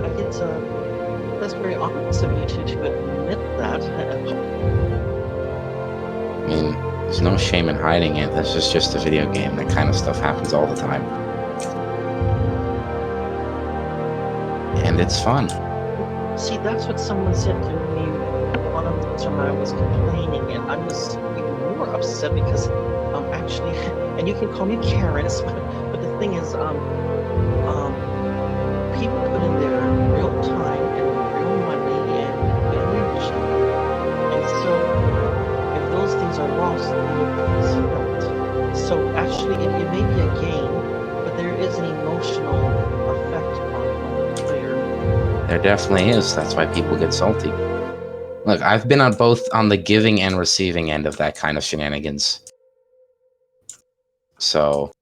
I guess that's very honest of you to admit that. I mean, there's no shame in hiding it. This is just a video game. That kind of stuff happens all the time. And it's fun. See, that's what someone said to me one of the time I was complaining, and I was even more upset because actually, and you can call me Karen, but the thing is, people put in their real time and real money and energy, and so if those things are lost, then it's felt. So actually, it may be a game, but there is an emotional effect on the player. There definitely is. That's why people get salty. Look, I've been on both on the giving and receiving end of that kind of shenanigans. So.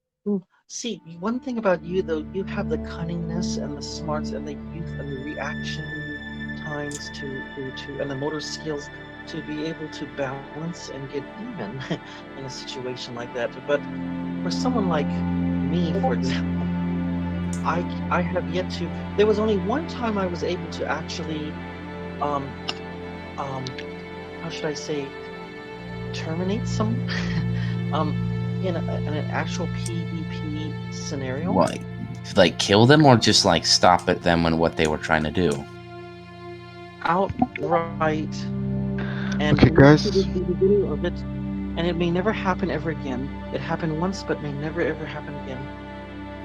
See, one thing about you, though, you have the cunningness and the smarts and the youth and the reaction times and the motor skills to be able to balance and get even in a situation like that. But for someone like me, for example, I have yet to. There was only one time I was able to actually, how should I say, terminate someone, in an actual PvP scenario. What? Like kill them or just like stop at them on what they were trying to do? Outright. And okay, guys. a video of it, and it may never happen ever again. It happened once, but may never ever happen again.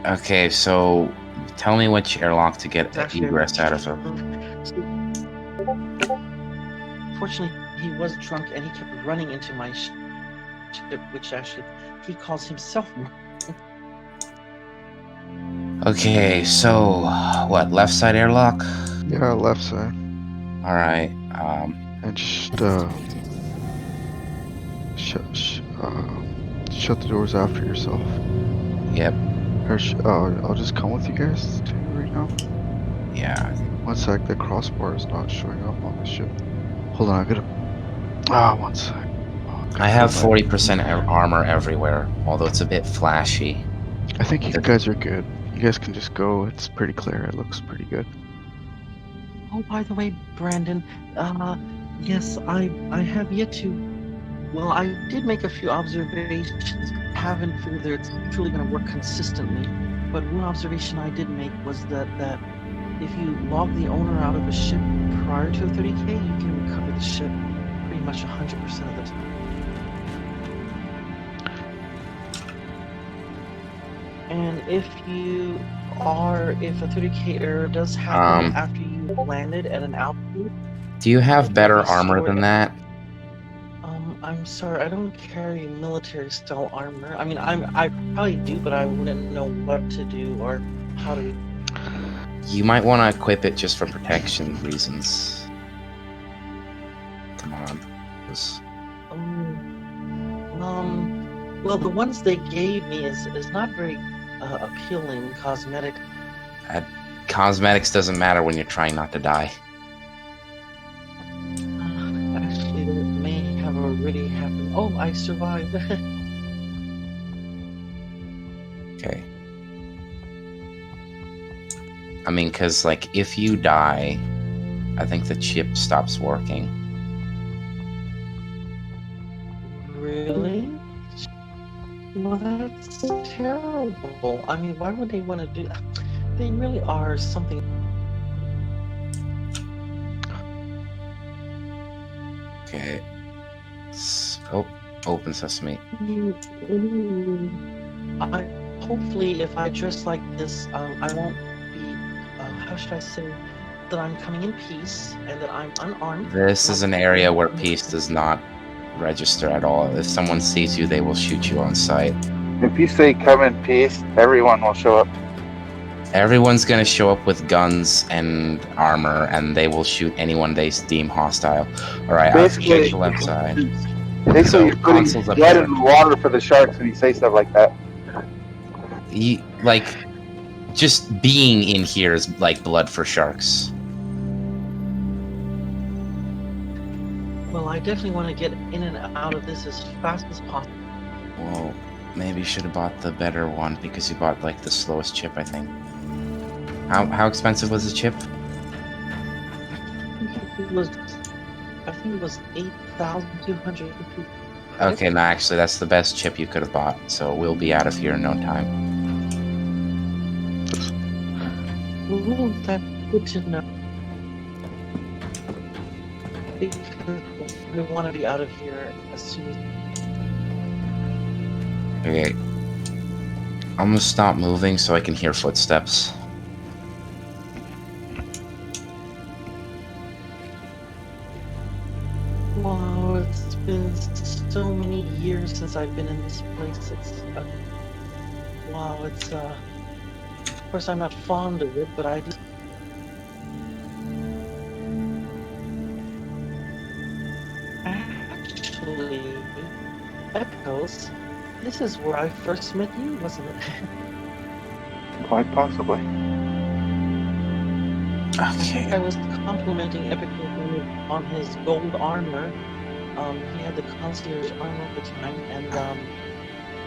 Okay, so tell me which airlock to get egress out of it. Fortunately, he was drunk and he kept running into my ship, which actually he calls himself. Okay, so what? Left side airlock. Yeah, left side. All right. And just shut the doors after yourself. Yep. Or I'll just come with you guys too right now. Yeah. One sec, the crossbar is not showing up on the ship. Hold on, I gotta. One sec. Oh, I have put my- 40% armor everywhere, although it's a bit flashy. I think you guys are good. You guys can just go. It's pretty clear. It looks pretty good. Oh, by the way, Brandon, yes, I have yet to. Well, I did make a few observations. Haven't figured that it's truly going to work consistently. But one observation I did make was that if you log the owner out of a ship prior to a 30K, you can recover the ship pretty much 100% of the time. And if a 30K error does happen after you landed at an altitude. Do you have better armor than that? I'm sorry, I don't carry military style armor. I mean, I probably do, but I wouldn't know what to do or how to. You might want to equip it just for protection reasons. Come on. Well, the ones they gave me is not very appealing cosmetic. Cosmetics doesn't matter when you're trying not to die. Actually, that may have already happened. Oh, I survived. Okay. I mean, because, like, if you die, I think the chip stops working. Really? Well, that's terrible. I mean, why would they want to do that? They really are something. Okay. Open sesame. Hopefully, if I dress like this, I won't be. How should I say? That I'm coming in peace and that I'm unarmed. This is an area where peace does not register at all. If someone sees you, they will shoot you on sight. If you say come in peace, everyone will show up. Everyone's gonna show up with guns and armor, and they will shoot anyone they deem hostile. All right, I'll check the left side. Basically, So, you're putting console's up blood here. in the water for the sharks when you say stuff like that. Just being in here is like blood for sharks. Well, I definitely want to get in and out of this as fast as possible. Well, maybe you should have bought the better one because you bought like the slowest chip, I think. How expensive was the chip? I think it was 8,250. Okay, no, actually, that's the best chip you could have bought. So we'll be out of here in no time. Ooh, that's good to know. Because we want to be out of here as soon as. Okay. I'm gonna stop moving so I can hear footsteps. Wow, it's been so many years since I've been in this place. Wow, it's of course I'm not fond of it, but I just. Actually, Echoes, this is where I first met you, wasn't it? Quite possibly. Okay. I was complimenting Epic on his gold armor. He had the concierge armor at the time, and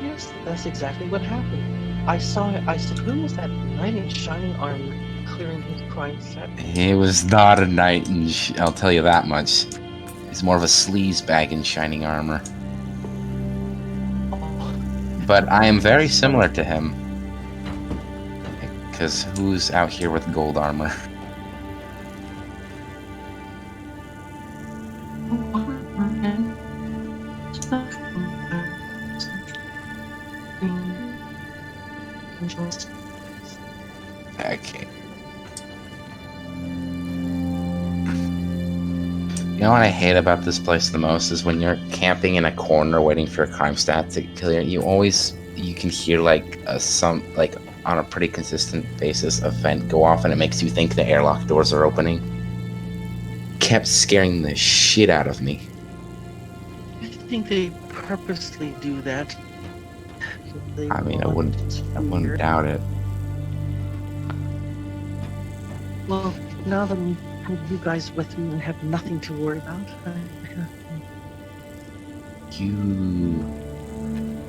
yes, that's exactly what happened. I said, who was that knight in shining armor clearing his Crimstat? He was not a knight, I'll tell you that much. He's more of a sleaze bag in shining armor. But I am very similar to him. Because who's out here with gold armor? Okay. You know what I hate about this place the most is when you're camping in a corner waiting for a Crimstat to kill you. You can hear like on a pretty consistent basis, a vent go off and it makes you think the airlock doors are opening. Kept scaring the shit out of me. I think they purposely do that. They I mean, I want wouldn't doubt it. Well, now that we have you guys with me and have nothing to worry about,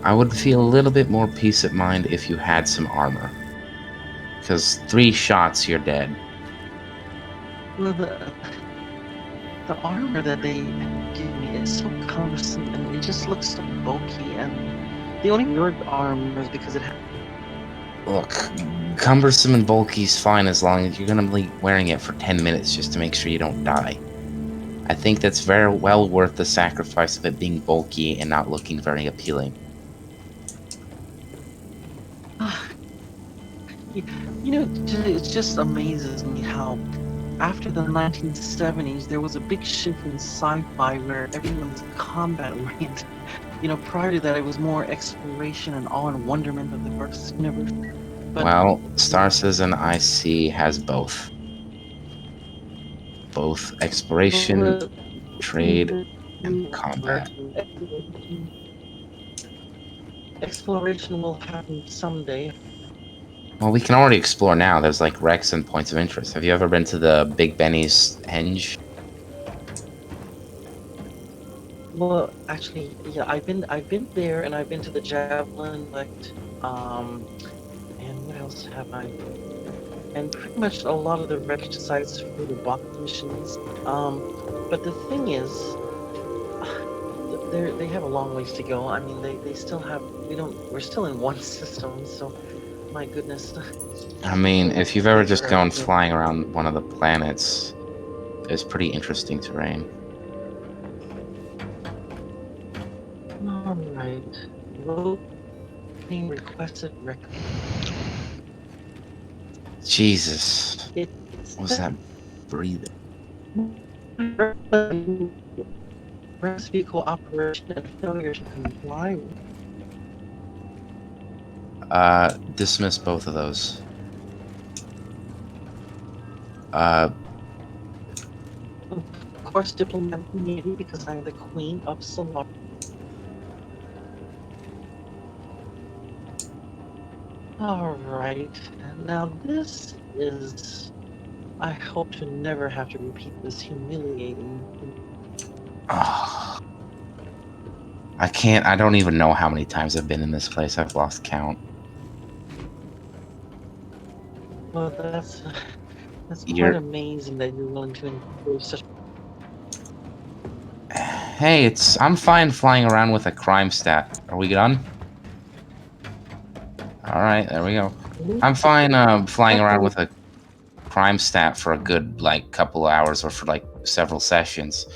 I would feel a little bit more peace of mind if you had some armor. Because 3 shots, you're dead. well, the armor that they give me is so cumbersome and it just looks so bulky. And the only good armor is because it has. Look, cumbersome and bulky is fine as long as you're gonna be wearing it for 10 minutes just to make sure you don't die. I think that's very well worth the sacrifice of it being bulky and not looking very appealing. You know, it just amazes me how after the 1970s, there was a big shift in sci-fi where everyone's combat oriented. You know, prior to that, it was more exploration and awe and wonderment of the vast universe. But Well, Star Citizen IC has both. Both exploration, trade, and combat. Exploration will happen someday. Well, we can already explore now. There's like wrecks and points of interest. Have you ever been to the Big Benny's Henge? Well, actually, yeah, I've been there, and I've been to the Javelin, and what else have I? And pretty much a lot of the wreckage sites for the box missions. But the thing is, they have a long ways to go. I mean, they still have. We're still in one system, so my goodness. I mean, if you've ever just gone flying around one of the planets, it's pretty interesting terrain. Alright. Loading requested record. Jesus. What was that breathing? Rest vehicle operation and failure to comply with. Dismiss both of those. Of course, diplomatic immunity because I'm the Queen of Solar. Alright, now this is... I hope to never have to repeat this humiliating... I don't even know how many times I've been in this place. I've lost count. Well, that's quite amazing that you're willing to endure such... Hey, I'm fine flying around with a Crimstat. Are we done? Alright, there we go. I'm fine flying around with a Crimstat for a good, like, couple hours or for, like, several sessions.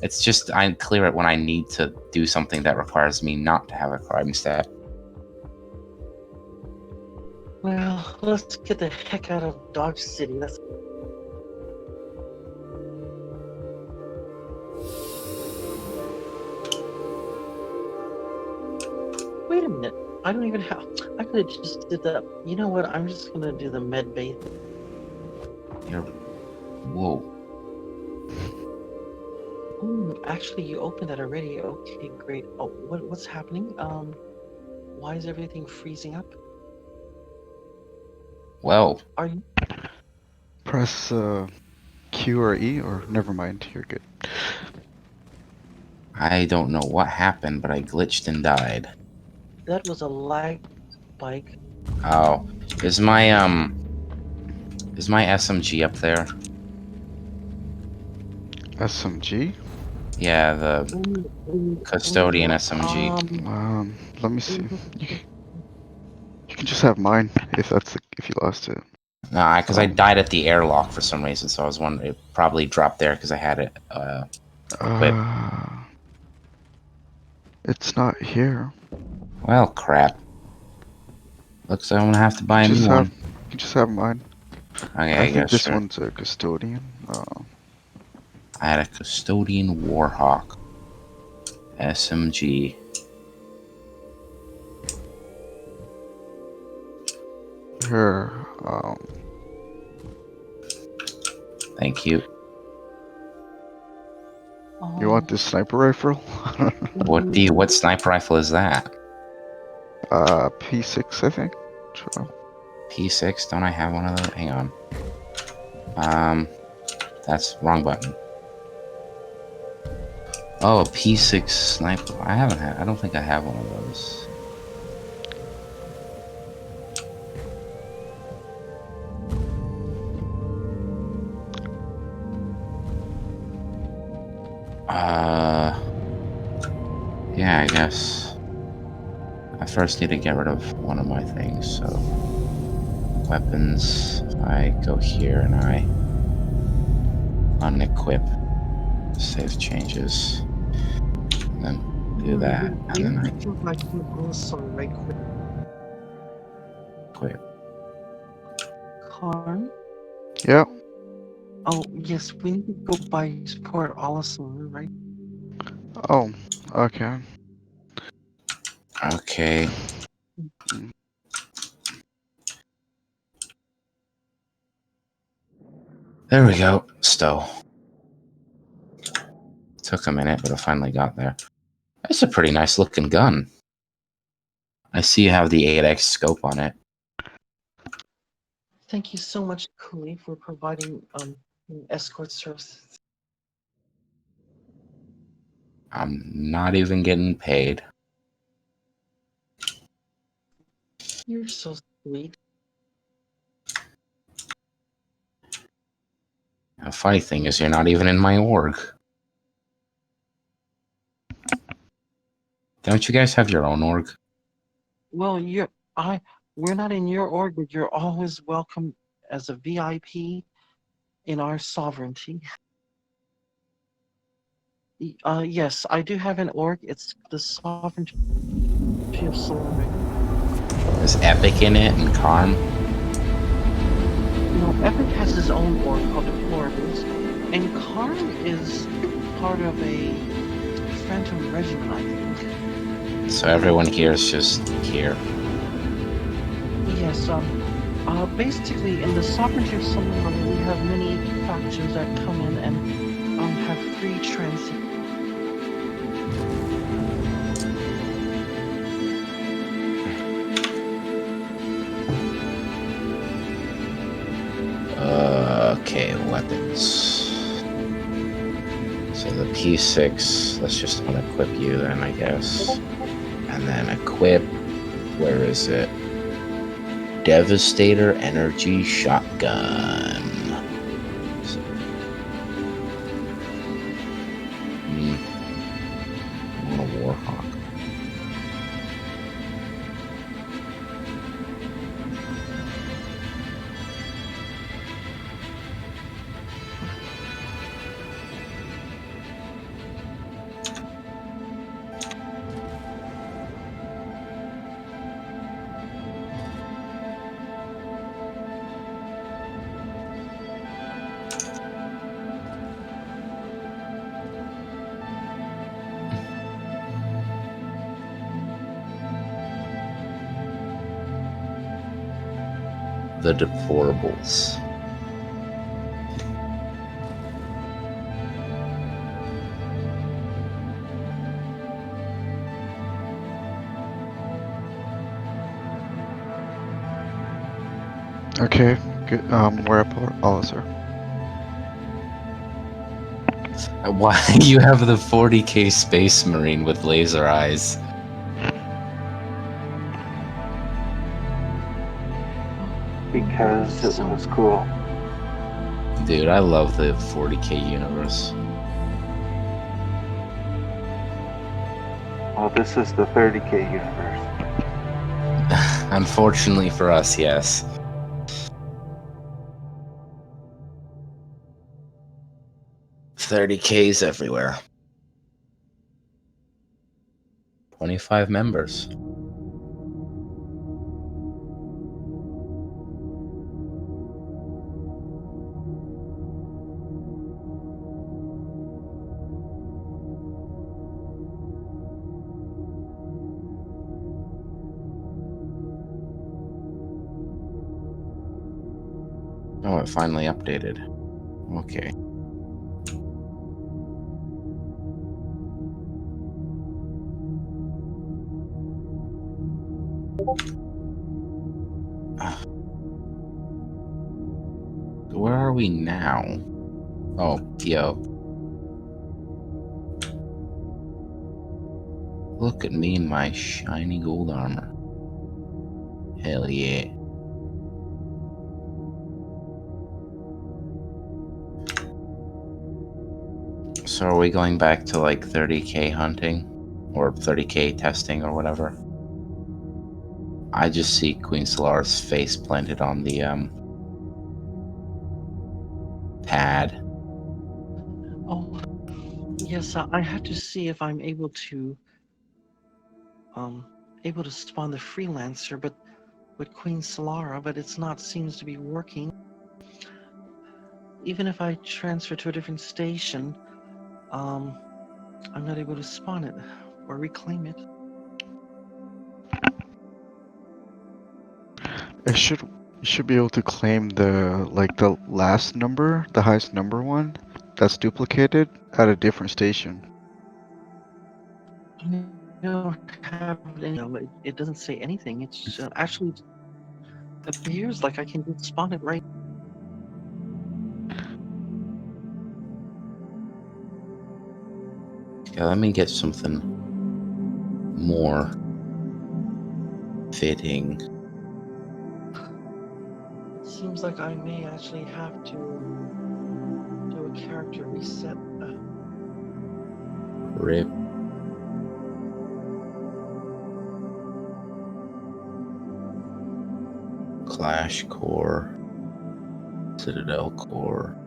It's just I clear it when I need to do something that requires me not to have a Crimstat. Well, let's get the heck out of Dodge City. That's... Wait a minute. I don't even have... I could have just did that. You know what? I'm just gonna do the med bay. Whoa. Actually, you opened that already. Okay, great. Oh, what's happening? Why is everything freezing up? Well. Are you... Press Q or E, or never mind, you're good. I don't know what happened, but I glitched and died. That was a lag spike. Oh, is my SMG up there? SMG? Yeah, the custodian SMG. Let me see. You can just have mine if you lost it. Nah, because I died at the airlock for some reason, so I was wondering it probably dropped there because I had it equipped. It's not here. Well, crap. Looks like I'm gonna have to buy a new one. You can just have mine. Okay, I think this sure. one's a custodian. I had a custodian Warhawk SMG. Here, Thank you. you want this sniper rifle? What sniper rifle is that? P6, I think. Sure. P6? Don't I have one of those? Hang on. That's wrong button. Oh, a P6 sniper. I don't think I have one of those. Yeah, I guess. I first need to get rid of one of my things, so. Weapons. I go here and I unequip. Save changes. And then do that. And then I quit. Karn? Yeah. Oh, yes, we need to go by support also, right? Oh, okay. Okay. There we go. Stow. Took a minute, but I finally got there. That's a pretty nice looking gun. I see you have the 8x scope on it. Thank you so much, Cooley, for providing escort services. I'm not even getting paid. You're so sweet. The funny thing is, you're not even in my org. Don't you guys have your own org? Well, we're not in your org, but you're always welcome as a VIP in our sovereignty. Yes, I do have an org. It's the Sovereignty of Solar. Is Epic in it and Karm? No, Epic has his own org called Deplorables, and Karn is part of a Phantom Regiment, I think. So everyone here is just here. Yes, basically in the Sovereignty of Solar, we have many factions that come in and have free transit. Okay, weapons. So the P6, let's just unequip you then, I guess. And then equip, where is it? Devastator Energy Shotgun. I want a Warhawk. The deplorables. Okay. Good. We're up, sir. Why you have the 40k Space Marine with laser eyes? Because it was cool. Dude, I love the 40k universe. Well, this is the 30k universe. Unfortunately for us, yes. $30Ks everywhere. 25 members. Oh, it finally updated. Okay. Where are we now? Oh, yo. Look at me in my shiny gold armor. Hell yeah. So are we going back to like 30k hunting? Or 30k testing or whatever? I just see Queen Solar's face planted on the pad. Oh, yes. I had to see if I'm able to spawn the freelancer, but with Queen Solara, but it's not seems to be working. Even if I transfer to a different station, I'm not able to spawn it or reclaim it. You should be able to claim the last number, the highest number one that's duplicated at a different station. I don't have any. It doesn't say anything. It's actually appears like I can just spawn it right. Yeah, let me get something more fitting. It seems like I may actually have to do a character reset. Rip. Clash Core. Citadel Core.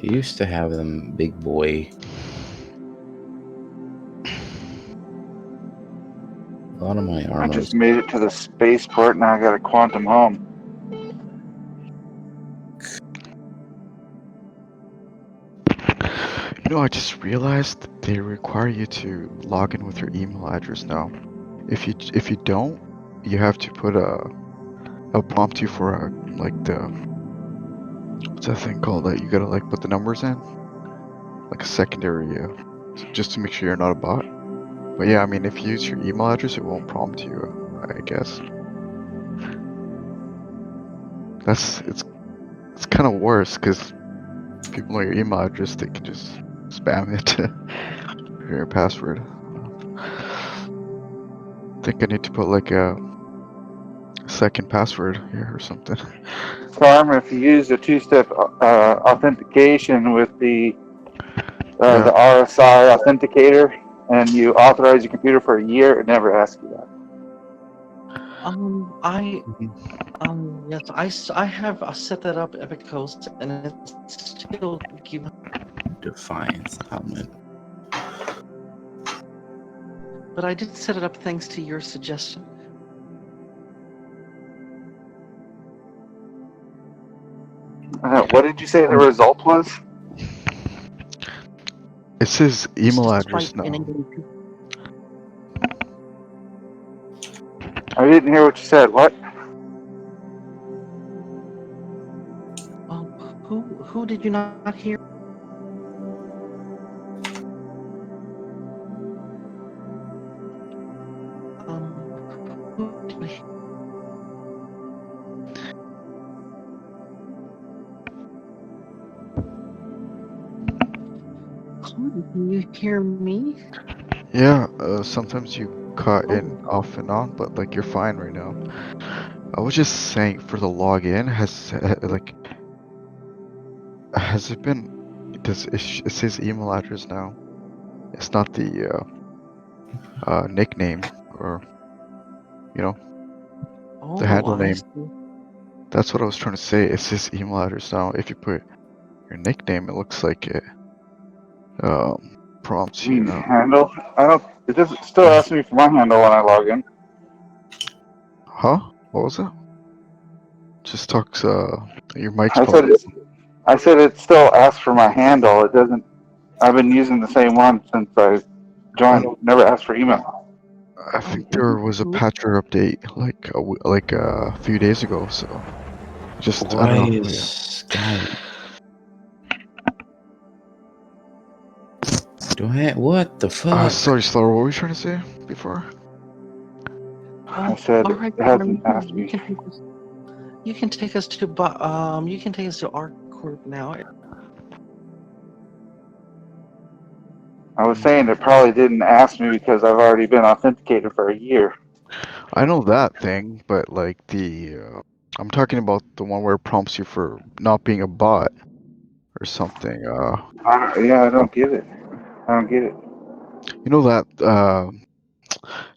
I used to have them big boy. A lot of my armor. I just made it to the spaceport, now I got a quantum home. You know, I just realized that they require you to log in with your email address now. If you don't, you have to put a prompt you for what's that thing called that you gotta like put the numbers in, like a secondary just to make sure you're not a bot. But yeah, I mean, if you use your email address, it won't prompt you, I guess. It's kind of worse because people know your email address, they can just spam it for your password. I think I need to put like a second password here or something. Farm, if you use a two-step authentication with the Yeah. RSI authenticator and you authorize your computer for a year, it never asks you that. Yes, I have set that up Epic Coast, and it's still giving. Defiance helmet. But I did set it up thanks to your suggestion. What did you say the result was? It says email address now. I didn't hear what you said. What? Who did you not hear? Can you hear me? Yeah, sometimes you cut in off and on, but like you're fine right now. I was just saying for the login, has it been? It says email address now? It's not the nickname or the handle name. That's what I was trying to say. It says email address now. If you put your nickname, it looks like it prompts you now. Handle? I don't. It doesn't still ask me for my handle when I log in. Huh? What was it? Just talks. Your mic's I probably. said it still asks for my handle. It doesn't. I've been using the same one since I joined. Never asked for email. I think there was a patcher update like a few days ago. So just I Why don't know. is guy? Do I? What the fuck? Sorry, Slower. What were you trying to say before? I said all right, it hasn't asked me. You can take us to our corp now. I was saying it probably didn't ask me because I've already been authenticated for a year. I know that thing, but like I'm talking about the one where it prompts you for not being a bot or something. I don't get it. I don't get it. You know that.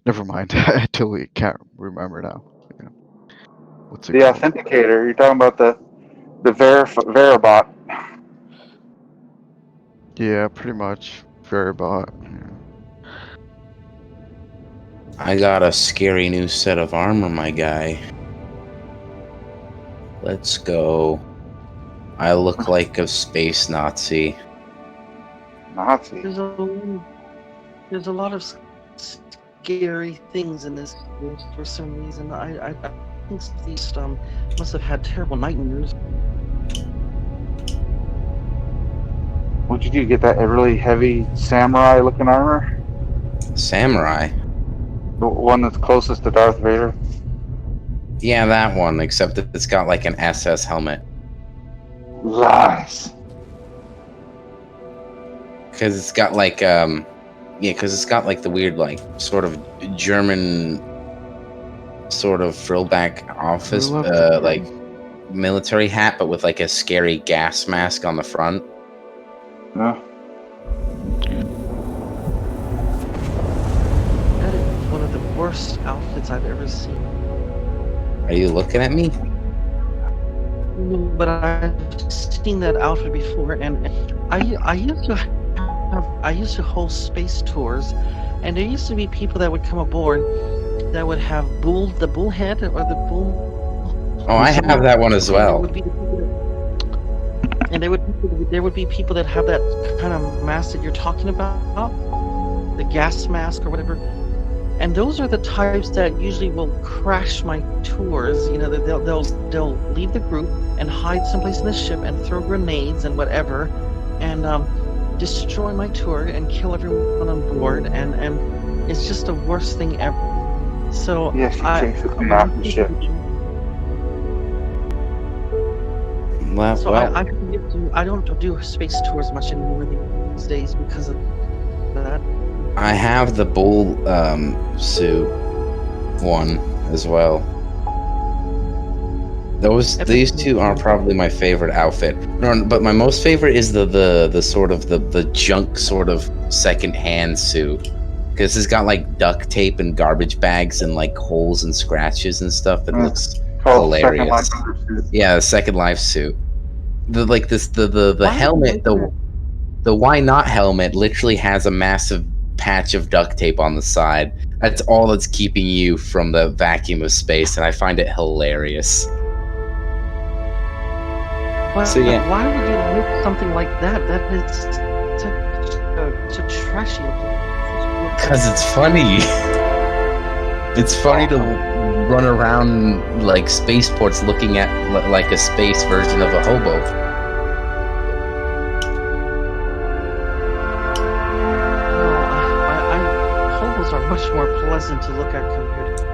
Never mind. I totally can't remember now. Yeah. What's it The called? authenticator. You're talking about the Veribot. Yeah, pretty much. Veribot. Yeah. I got a scary new set of armor, my guy. Let's go. I look like a space Nazi. Nazi. There's a lot of scary things in this for some reason. I think these must have had terrible nightmares. What'd you do? Get that really heavy samurai-looking armor? Samurai? The one that's closest to Darth Vader? Yeah, that one, except that it's got like an SS helmet. Lies. Because it's got like, because it's got like the weird, like, sort of German sort of frillback office, like, military hat, but with like a scary gas mask on the front. Yeah. That is one of the worst outfits I've ever seen. Are you looking at me? But I've seen that outfit before, and I used to host space tours, and there used to be people that would come aboard that would have the bullhead or the bull. Oh, I have that one as well. There would be people that have that kind of mask that you're talking about, the gas mask or whatever. And those are the types that usually will crash my tours. You know, they'll leave the group and hide someplace in the ship and throw grenades and whatever, and destroy my tour and kill everyone on board. And it's just the worst thing ever. So Yes, she takes it from off the ship. Well, So I don't do space tours much anymore these days because of that. I have the bull suit one as well. These two are probably my favorite outfit. No, but my most favorite is the sort of the junk sort of second-hand suit, because it's got like duct tape and garbage bags and like holes and scratches and stuff. It looks hilarious. Yeah, the Second Life suit. The helmet, the why not helmet literally has a massive patch of duct tape on the side. That's all that's keeping you from the vacuum of space, and I find it hilarious. So yeah, Why would you make something like that? That is such a trashy. because it's funny. It's funny to run around like spaceports looking at like a space version of a hobo. Hobos are much more pleasant to look at compared to.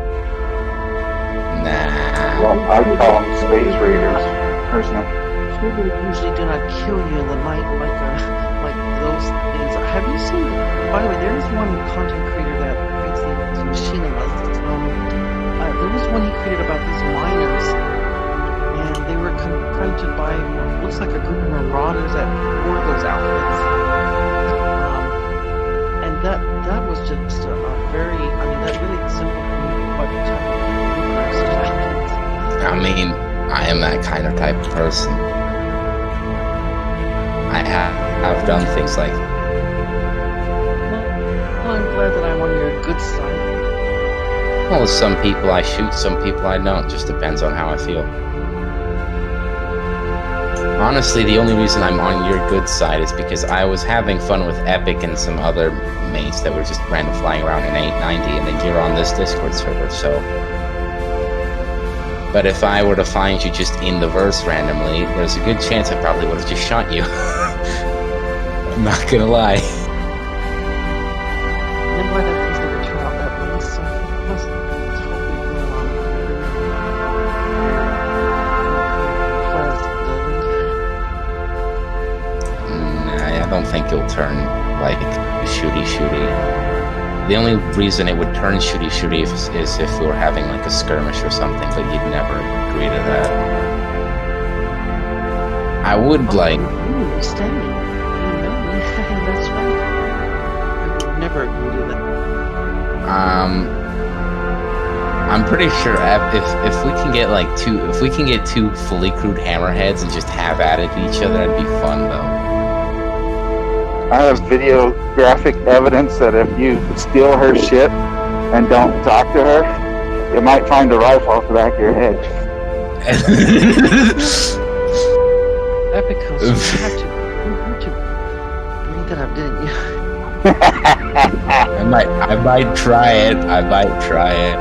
Nah. Well, I call them space raiders, personally. Hobos usually do not kill you in the night like those things. Have you seen? By the way, there is one content creator that creates these machine analysis. There was one he created about these miners, and they were confronted by what looks like a group of marauders that wore those outfits. And that was just a very, that really simple for me what type of people wear such outfits. I mean, I am that kind of type of person. I have done things like, Well, I'm glad that I'm on your good side. well, some people I shoot, some people I don't. Just depends on how I feel. Honestly, the only reason I'm on your good side is because I was having fun with Epic and some other mates that were just random flying around in 890, and then you're on this Discord server, so. But if I were to find you just in the verse randomly, there's a good chance I probably would have just shot you. I'm not gonna lie. I'm glad that things never turn out that way, so let's hope we go on. Nah, I don't think it'll turn, like, shooty-shooty. The only reason it would turn shooty-shooty is if we were having, like, a skirmish or something, but you'd never agree to that. I would, like... Ooh, Stanley. You know me. That's right. I would never agree to that. I'm pretty sure if we can get, like, two fully crewed hammerheads and just have at it each other, that'd be fun, though. I have videographic evidence that if you steal her shit and don't talk to her, you might find a rifle off the back of your head. Epicos, you had to bring that up, didn't you? I might try it.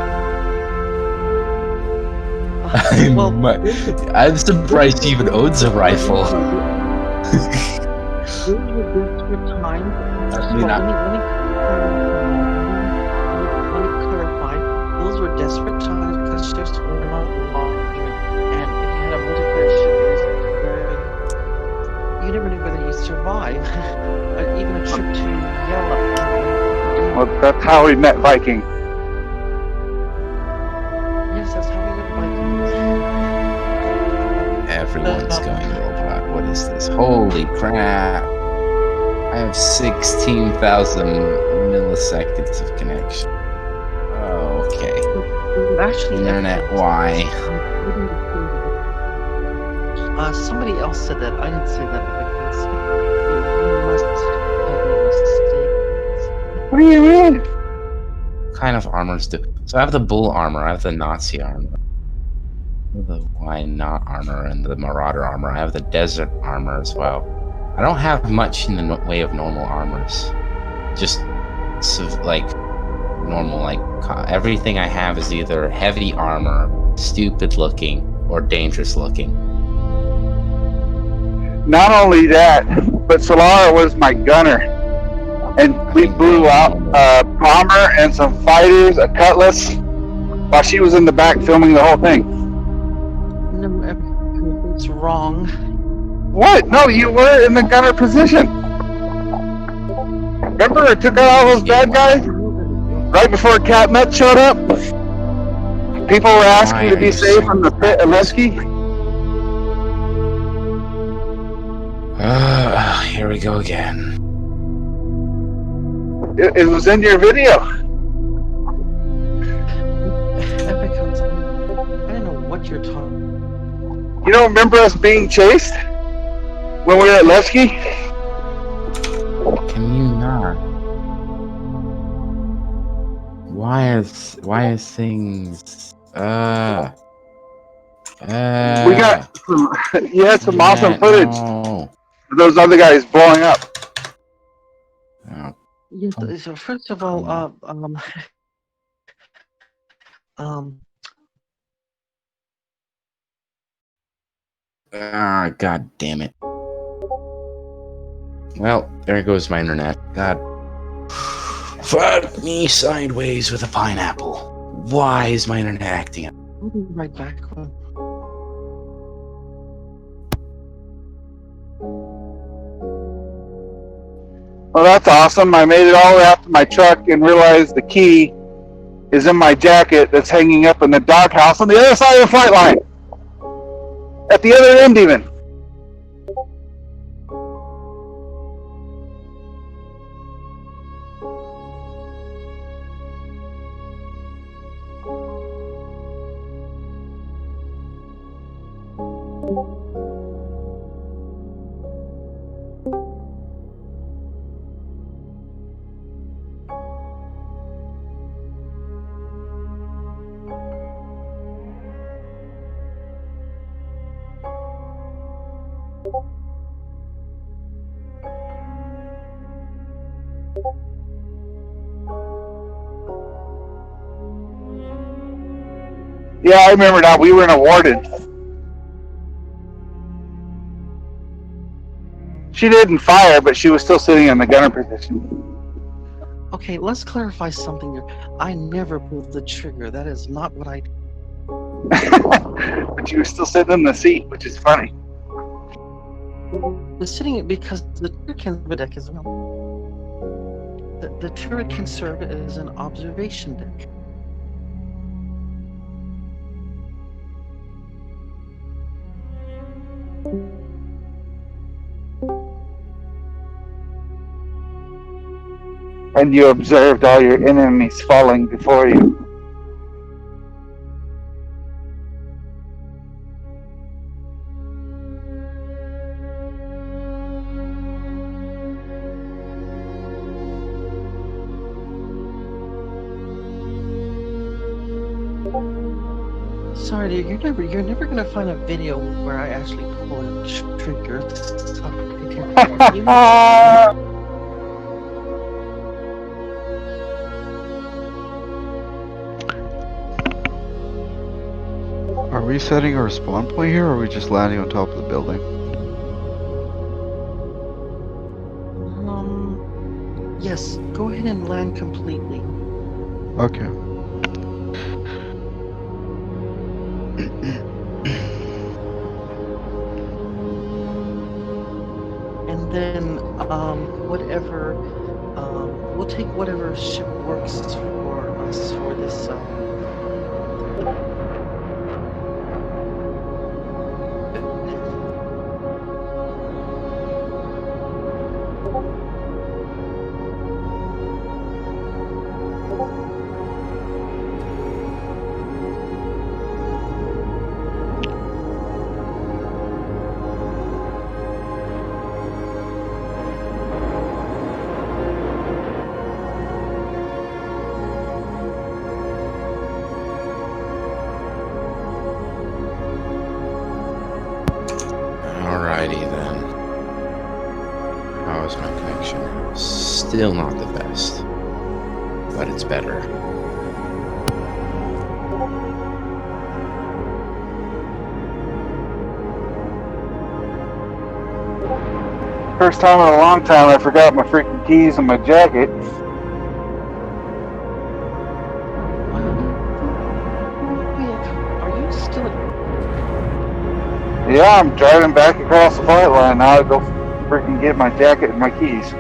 Well, I'm surprised he even owns a rifle. those were desperate times. I mean, Let me clarify. Those were desperate times because ships were not laundry. And if you had a multiplayer ship, you never knew whether you'd survive. Even a trip to Yella. Well, that's how we met Viking. Yes, that's how we met Vikings. Everyone's going robot. What is this? Holy crap! I have 16,000 milliseconds of connection. Oh, okay. Actually, Internet, why? Somebody else said that. I didn't say that because you must have made mistakes. What do you mean? What kind of armors do? So I have the bull armor. I have the Nazi armor. The why not armor and the Marauder armor. I have the desert armor as well. I don't have much in the way of normal armors. Just like normal, like everything I have is either heavy armor, stupid looking, or dangerous looking. Not only that, but Solara was my gunner. And we blew out a bomber and some fighters, a Cutlass, while she was in the back filming the whole thing. No, it's wrong. What? No, you were in the gunner position. Remember I took out all those bad guys? Right before Catnut showed up? People were asking to be safe from the pit of Lesky. Here we go again. It was in your video. Epicons, I don't know what you're talking. You don't remember us being chased? When we were at Lesky? Can you not? Why are things? We got some, you had some awesome footage No. of those other guys blowing up. Oh, Yes, so first of all, God damn it. Well, there goes my internet. God. Fuck me sideways with a pineapple. Why is my internet acting up? I'll be right back. Well, that's awesome. I made it all the way out to my truck and realized the key is in my jacket that's hanging up in the doghouse on the other side of the flight line. At the other end, even. Yeah, I remember now. We were in a warden. She didn't fire, but she was still sitting in the gunner position. Okay, let's clarify something here. I never pulled the trigger. That is not what I. But you were still sitting in the seat, which is funny. was sitting because the turret can serve a deck as well. The turret can serve as an observation deck. And you observed all your enemies falling before you. Sorry, dear, you're never gonna find a video where I actually pull a trigger. Are we setting our spawn point here, or are we just landing on top of the building? Yes, go ahead and land completely. Okay. And then, whatever, we'll take whatever ship works for us for this, Alrighty then. How is my connection? Still not the best, but it's better. First time in a long time I forgot my freaking keys and my jacket. Are you still at... Yeah, I'm driving back across the flight line now to go freaking get my jacket and my keys.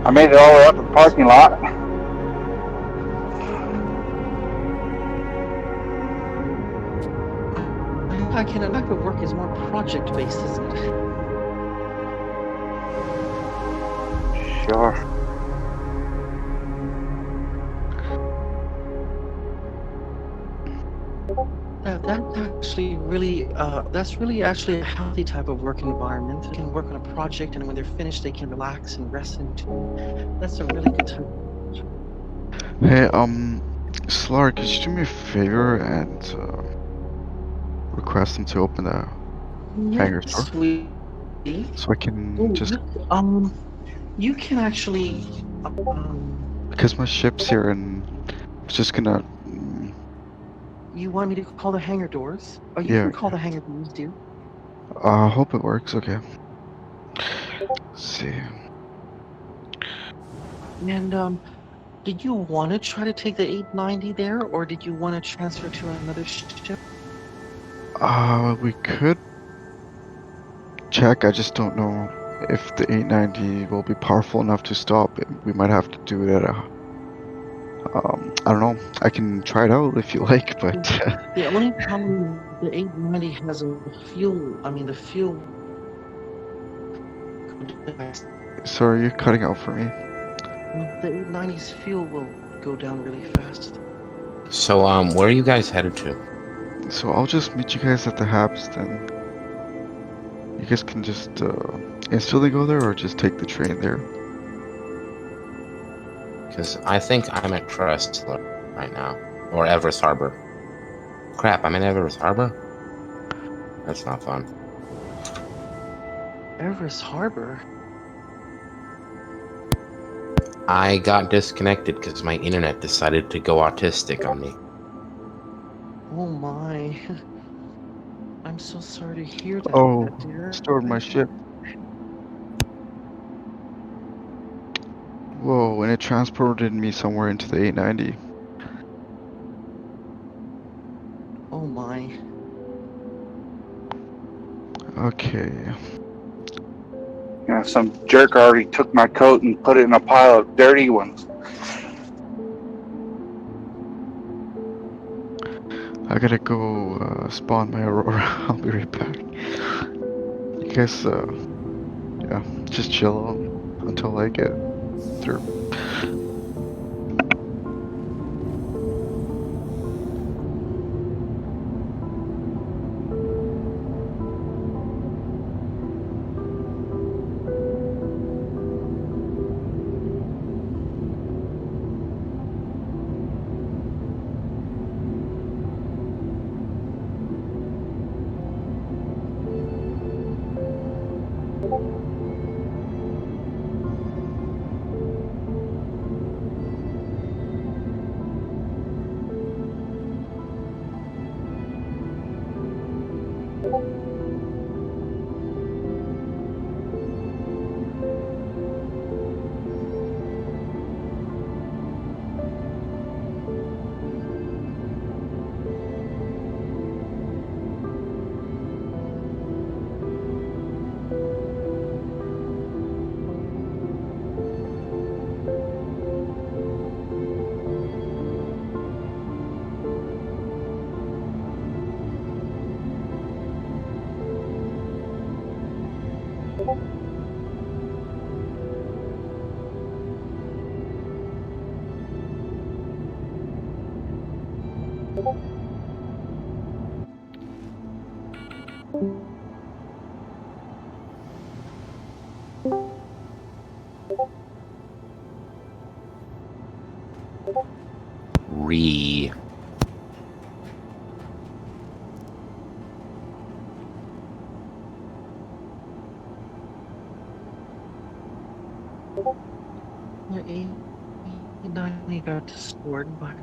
I made it all the way up to the parking lot. I can imagine work is more project-based, isn't it? Sure. That's really actually a healthy type of work environment. They can work on a project, and when they're finished, they can relax and rest into. That's a really good time. Hey, Slar, could you do me a favor and request them to open the hangar door so I can just you can actually because my ship's here and it's just gonna. You want me to call the hangar doors? Oh, you Yeah. can call the hangar doors, dear. I hope it works. Okay. Let's see. And did you want to try to take the 890 there, or did you want to transfer to another ship? We could check. I just don't know if the 890 will be powerful enough to stop it. We might have to do it at a. I don't know. I can try it out if you like, but. The only problem, the 890 has a fuel. I mean, the fuel. Sorry, you're cutting out for me. The 890's fuel will go down really fast. So, where are you guys headed to? So I'll just meet you guys at the Habs then. You guys can just instantly go there or just take the train there. Because I think I'm at Crestler right now. Or Everest Harbor. Crap, I'm in Everest Harbor? That's not fun. Everest Harbor? I got disconnected because my internet decided to go autistic on me. Oh my. I'm so sorry to hear that, Oh, dear. stored my ship. Whoa, and it transported me somewhere into the 890. Oh my. Okay. Yeah, some jerk already took my coat and put it in a pile of dirty ones. I gotta go spawn my Aurora. I'll be right back. You guys, yeah, just chill until I get through. Re. The 890 got stored by.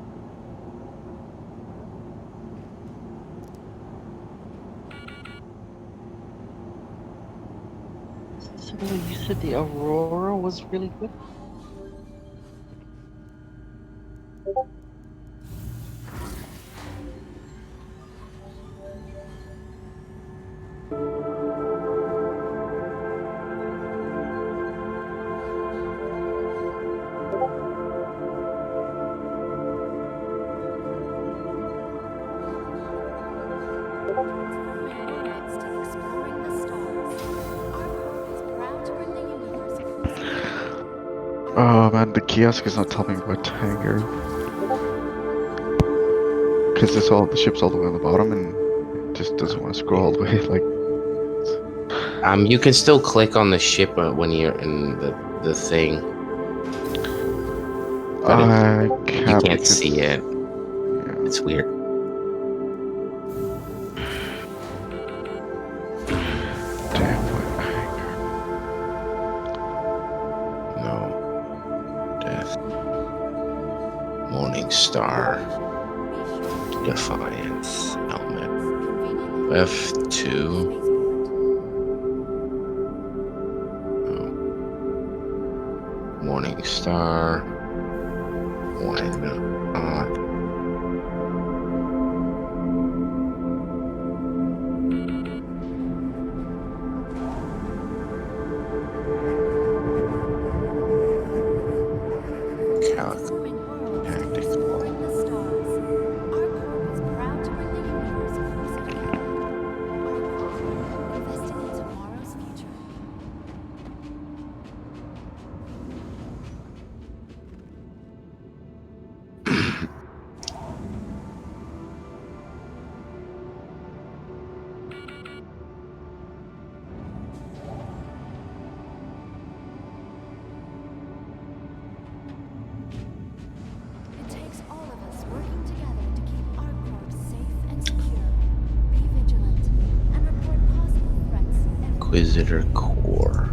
So you said the Aurora was really good? Oh man, the kiosk is not telling me what hangar. Cause the ship's all the way on the bottom and it just doesn't want to scroll all the way like. You can still click on the ship when you're in the thing. But I you can't can't because, see it. Yeah. It's weird. Damn, what hangar? No. Death. Morning Star. Defiance. Helmet. F2. Morning Star. Why not? Inquisitor core.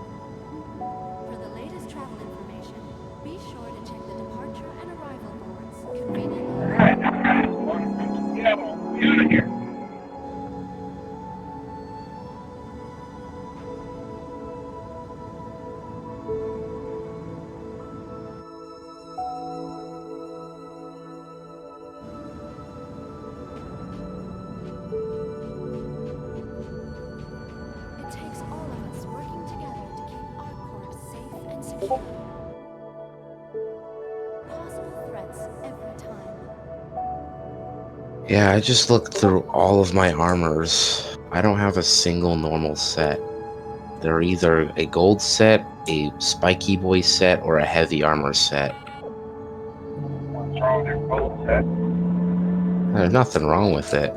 For the latest travel information, be sure to check the departure and arrival boards conveniently. Alright, yeah, well, get out of here. It takes all of us working together to keep our corps safe and secure. Possible threats every time. Yeah, I just looked through all of my armors. I don't have a single normal set. They're either a gold set, a spiky boy set, or a heavy armor set. What's wrong with your gold set? There's nothing wrong with it.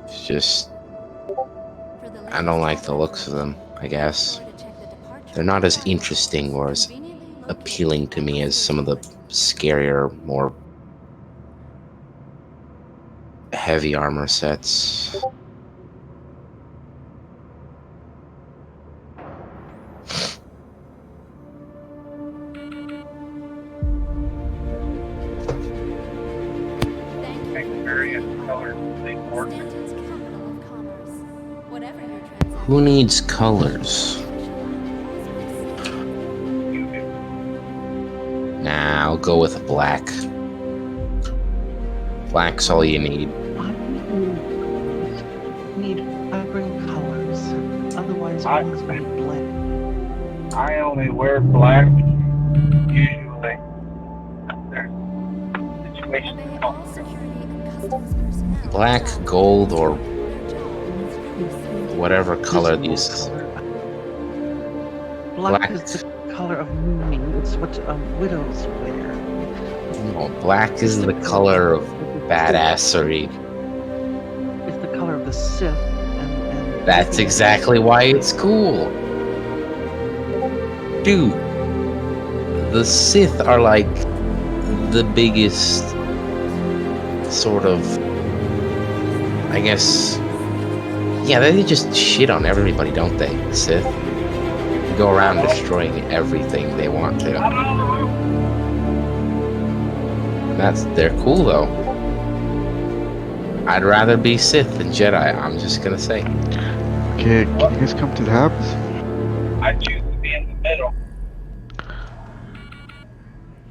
It's just, For the I don't like the looks of them, I guess. They're not as interesting or as appealing to me as some of the scarier, more heavy armor sets. Experience colors, they work. Stanton's capital of commerce. Whatever your transaction. Who needs colors? You do. Nah, I'll go with black. Black's all you need. I need vibrant colors. Otherwise, I- things might blend. I only wear black usually. There's situations Obey that all don't. security and customs personnel. Black, gold, or Their job is to safety. whatever color This these. color. Black Black. is the color of mourning. It's what widows wear. No, black is the color of badassery. It's the color of the Sith. And That's exactly why it's cool. Dude, the Sith are like the biggest sort of, I guess, yeah, they just shit on everybody, don't they, the Sith? They go around destroying everything they want to. They're cool though. I'd rather be Sith than Jedi, I'm just gonna say. Okay, can you guys come to the hubs? I choose to be in the middle.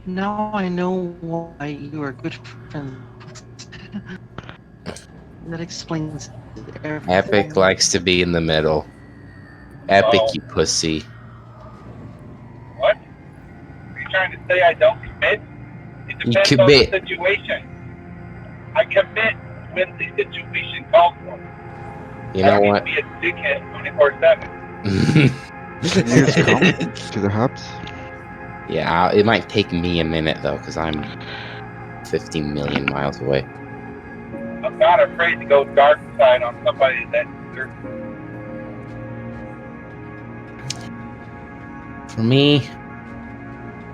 Now I know why you are good friends. That explains everything. Epic likes to be in the middle. Epic, Oh. you pussy. What? Are you trying to say I don't commit? It You depends on commit. the situation. I commit when the situation calls for it. You know I don't what? need to be a dickhead 24/7. Can you guys come to the hubs? Yeah, it might take me a minute though, because I'm 50 million miles away. I'm not afraid to go dark side on somebody that they're For me,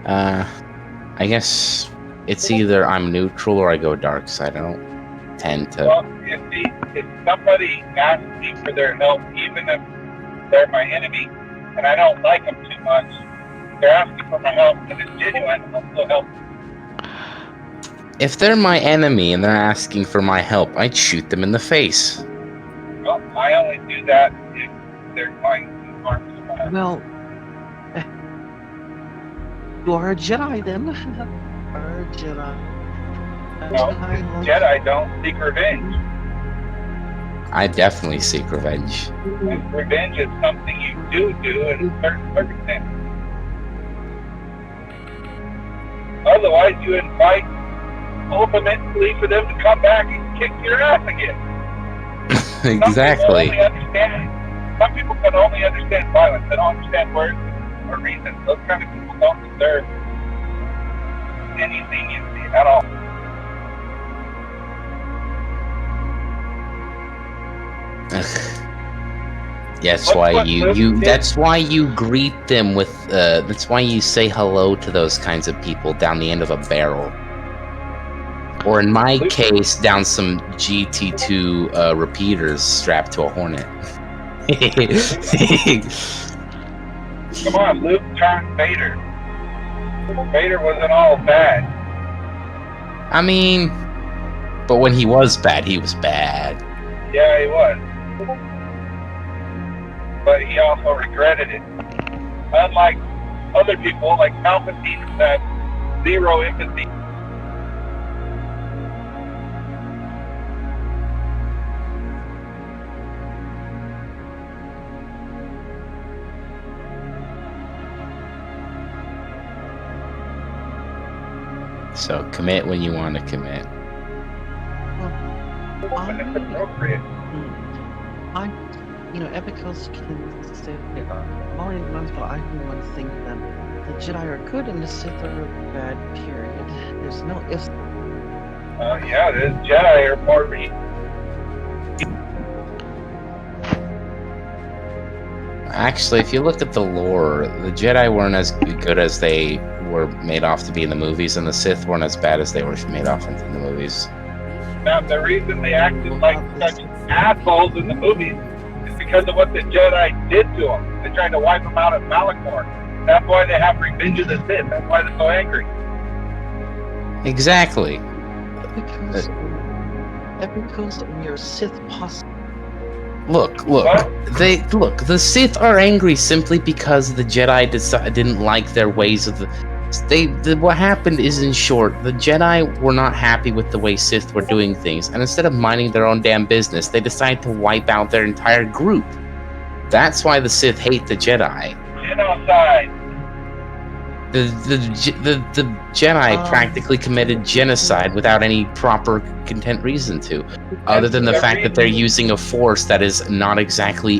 I guess it's either I'm neutral or I go dark side. I don't tend to. well, you see, if somebody asks me for their help, even if they're my enemy, and I don't like them too much, they're asking for my help and it's genuine, I'll still help. If they're my enemy and they're asking for my help, I'd shoot them in the face. Well, I only do that if they're going to harm somebody. Well, you are a Jedi then. Our Jedi. No, Jedi don't seek revenge. I definitely seek revenge. And revenge is something you do in certain circumstances. Otherwise, you invite ultimately for them to come back and kick your ass again. Exactly. Some people can only understand violence. They don't understand words or reasons. Those kind of people don't deserve any leniency at all. That's why that's why you greet them with that's why you say hello to those kinds of people down the end of a barrel. Or in my case, down some GT2 repeaters strapped to a Hornet. Come on, Luke turned Vader. Vader wasn't all bad. I mean, but when he was bad, he was bad. Yeah, he was. But he also regretted it. Unlike other people, like Palpatine, had zero empathy. So commit when you want to commit. When it's appropriate. Epicals can say more than once, but I do one thing that the Jedi are good and the Sith are bad, period. There's no ifs. Yeah, the Jedi are more Actually, if you look at the lore, the Jedi weren't as good as they were made off to be in the movies, and the Sith weren't as bad as they were made off in the movies. Now, the reason they acted like such assholes in the movies is because of what the Jedi did to them. They tried to wipe them out at Malachor. That's why they have Revenge of the Sith. That's why they're so angry. Exactly. Epicals and your Sith possible. Look. The Sith are angry simply because the Jedi didn't like their ways of what happened is, in short, the Jedi were not happy with the way Sith were doing things, and instead of minding their own damn business, they decided to wipe out their entire group. That's why the Sith hate the Jedi. Genocide. The Jedi practically committed genocide without any proper content reason to, other than the fact that they're using a force that is not exactly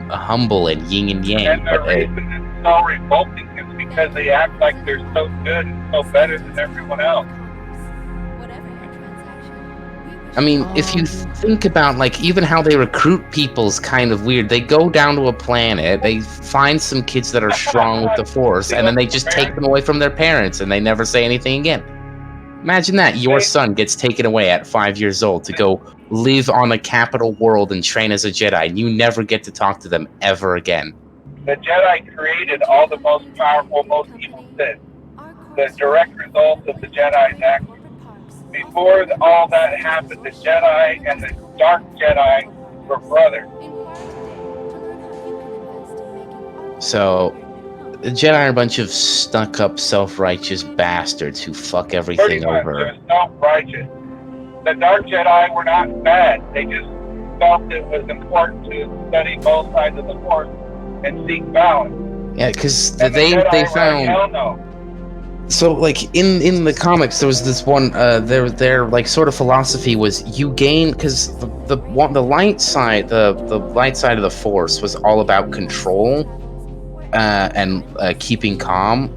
humble and yin and yang. And the reason it's so revolting is because they act like they're so good and so better than everyone else. I mean, if you think about, even how they recruit people's kind of weird. They go down to a planet, they find some kids that are strong with the Force, and then they just take them away from their parents, and they never say anything again. Imagine that. Your son gets taken away at 5 years old to go live on a capital world and train as a Jedi, and you never get to talk to them ever again. The Jedi created all the most powerful, most evil Sith. The direct result of the Jedi's action. Before all that happened, the Jedi and the Dark Jedi were brothers. So, the Jedi are a bunch of stuck-up, self-righteous bastards who fuck everything over. They're self-righteous. The Dark Jedi were not bad. They just felt it was important to study both sides of the Force and seek balance. Yeah, because And they Jedi found... were, hell no. So, in the comics, there was this one. Their sort of philosophy was you gain, because the light side, the light side of the Force was all about control, and keeping calm,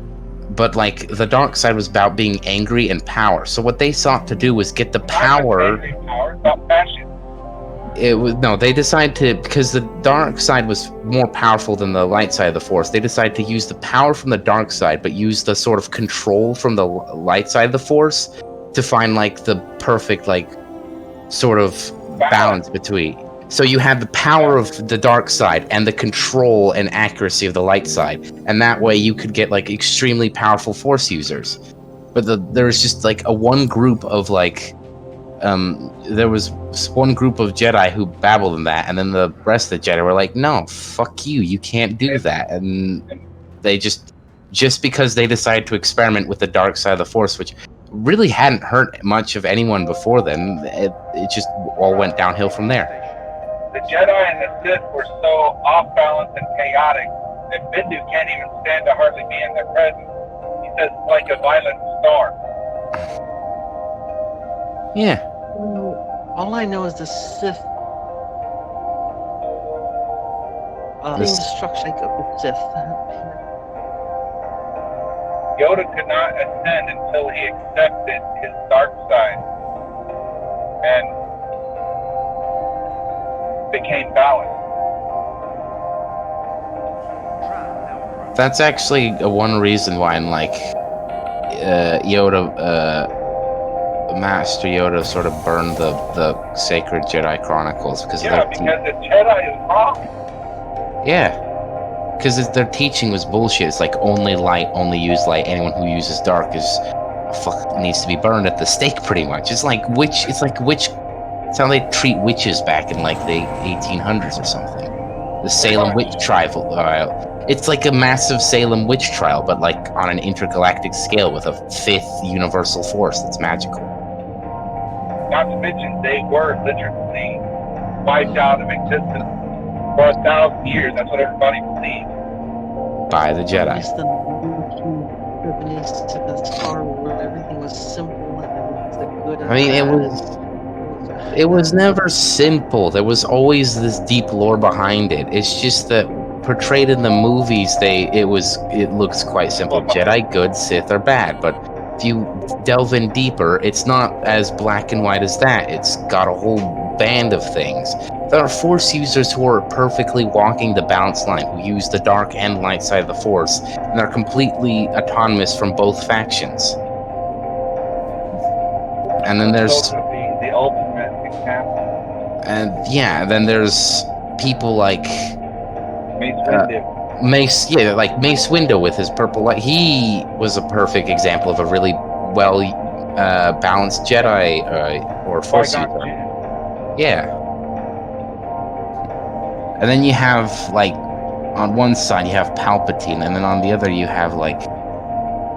but the dark side was about being angry and power. So what they sought to do was get the power. Power, about passion. They decided to, because the dark side was more powerful than the light side of the Force, they decided to use the power from the dark side, but use the sort of control from the light side of the Force to find the perfect sort of balance between. So you had the power of the dark side and the control and accuracy of the light side, and that way you could get extremely powerful Force users. But there was just a one group of there was one group of Jedi who babbled in that, and then the rest of the Jedi were like, no, fuck you, you can't do that. And they just because they decided to experiment with the dark side of the Force, which really hadn't hurt much of anyone before then. It just all went downhill from there. The Jedi and the Sith were so off balance and chaotic that Bindu can't even stand to hardly be in their presence. He says it's like a violent storm. Yeah. All I know is the Sith. The This- destruction of the Sith. Yoda could not ascend until he accepted his dark side and became balanced. That's actually one reason why, in like Yoda, Master Yoda sort of burned the sacred Jedi Chronicles because Yeah, because the Jedi is wrong. because their teaching was bullshit. It's like only light, only use light. Anyone who uses dark needs to be burned at the stake, pretty much. It's like witch. It's how they treat witches back in like the 1800s or something. The Salem witch trial. It's like a massive Salem witch trial, but like on an intergalactic scale with a fifth universal force that's magical. Not to mention, they were literally wiped out of existence for 1,000 years. That's what everybody believed. By the Jedi. It's the to the Star Wars. Everything was simple and it was the good. I mean, it was never simple. There was always this deep lore behind it. It's just that portrayed in the movies, it looks quite simple. Jedi good, Sith are bad. But if you delve in deeper, it's not as black and white as that. It's got a whole band of things. There are Force users who are perfectly walking the balance line, who use the dark and light side of the Force, and they're completely autonomous from both factions. And then there's the ultimate example. And yeah, then there's people like Mace Windu. Mace Windu with his purple light. He was a perfect example of a really well balanced Jedi or Force user. Yeah. And then you have like on one side you have Palpatine, and then on the other you have like,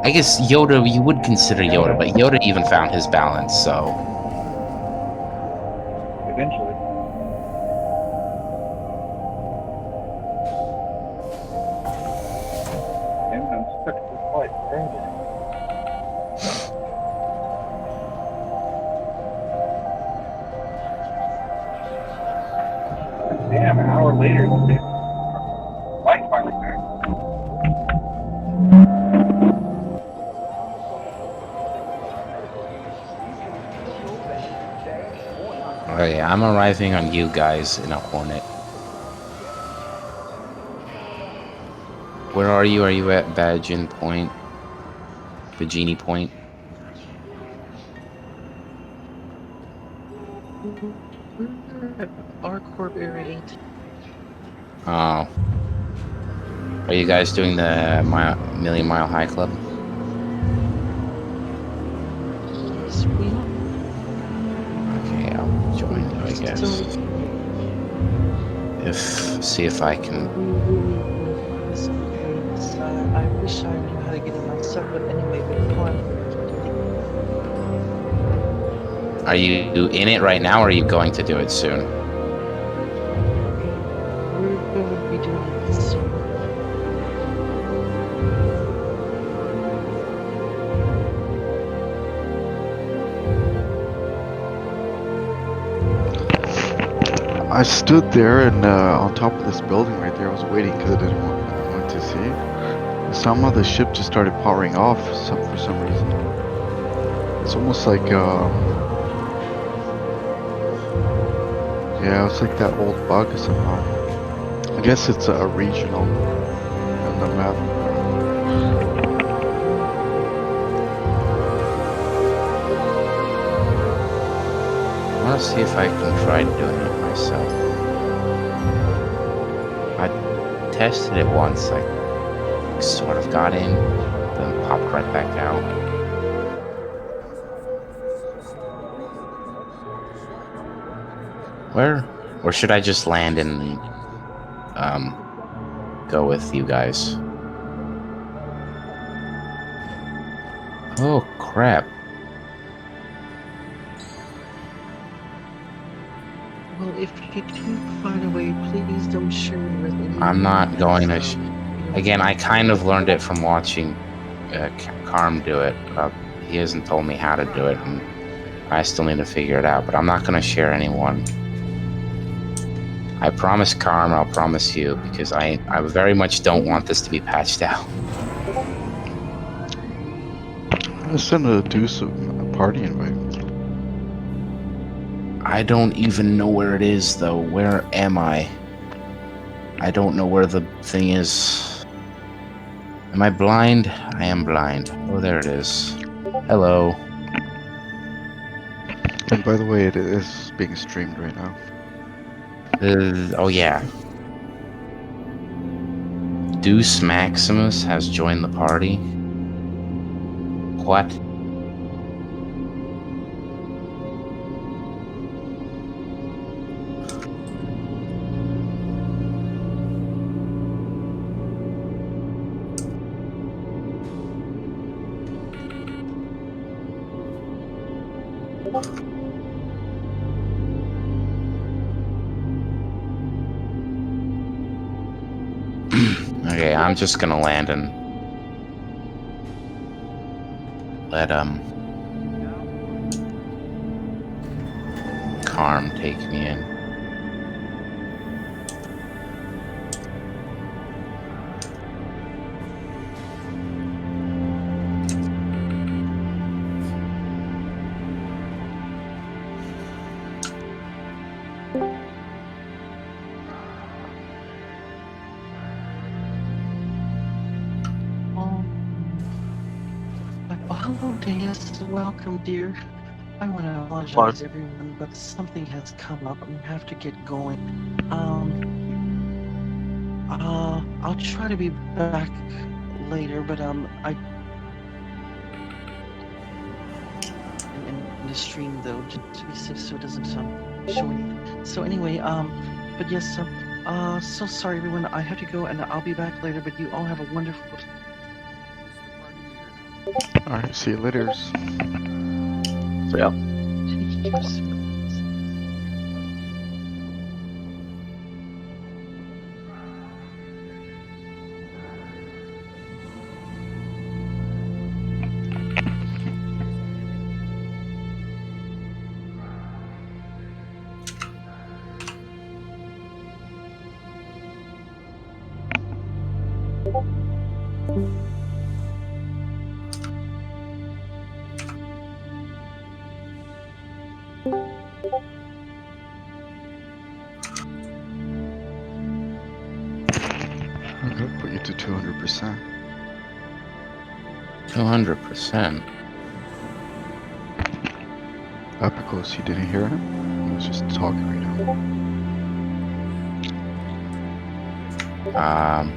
I guess Yoda. You would consider Yoda, but Yoda even found his balance. So Eventually. I'm stuck to this light. Damn, an hour later, light finally back. oh yeah, I'm arriving on you guys in a Hornet. Where are you? Are you at Bajin Point? Bajini Point? Our Corp Area 8. Oh. Are you guys doing the Million Mile High Club? Yes, we are. Okay, I'll join you, I guess. See if I can. I wish I knew how to get it myself, but anyway, we're fine. Are you in it right now, or are you going to do it soon? We're going to be doing it soon. I stood there and on top of this building right there. I was waiting because I didn't want to see. Somehow the ship just started powering off for some reason. It's almost like yeah, it's like that old bug somehow. I guess it's a regional on the map. I want to see if I can try doing it myself. I tested it once. I sort of got in, then popped right back out. Where? Or should I just land and go with you guys? Oh crap. Well, if you do find a way, please don't share it with anyone. I'm not going to. you know, Again, I kind of learned it from watching Carm do it. He hasn't told me how to do it, and I still need to figure it out. But I'm not going to share anyone. I promise Carm, I'll promise you, because I very much don't want this to be patched out. Let's send a Deuce a party invite. I don't even know where it is, though. Where am I? I don't know where the thing is. Am I blind? I am blind. Oh, there it is. Hello. And by the way, it is being streamed right now. Oh, yeah. Deuce Maximus has joined the party. What? Okay, I'm just gonna land and let Carm take me in. Hello, Deus. Welcome, dear. I want to apologize, everyone, but something has come up and we have to get going. I'll try to be back later, but in the stream though, just to be safe, so it doesn't show anything. So anyway, but yes, so sorry, everyone. I have to go, and I'll be back later. But you all have a wonderful. All right, see you later. Yeah. I'm gonna put you to 200%. 200%. Because you didn't hear him? He was just talking right Um.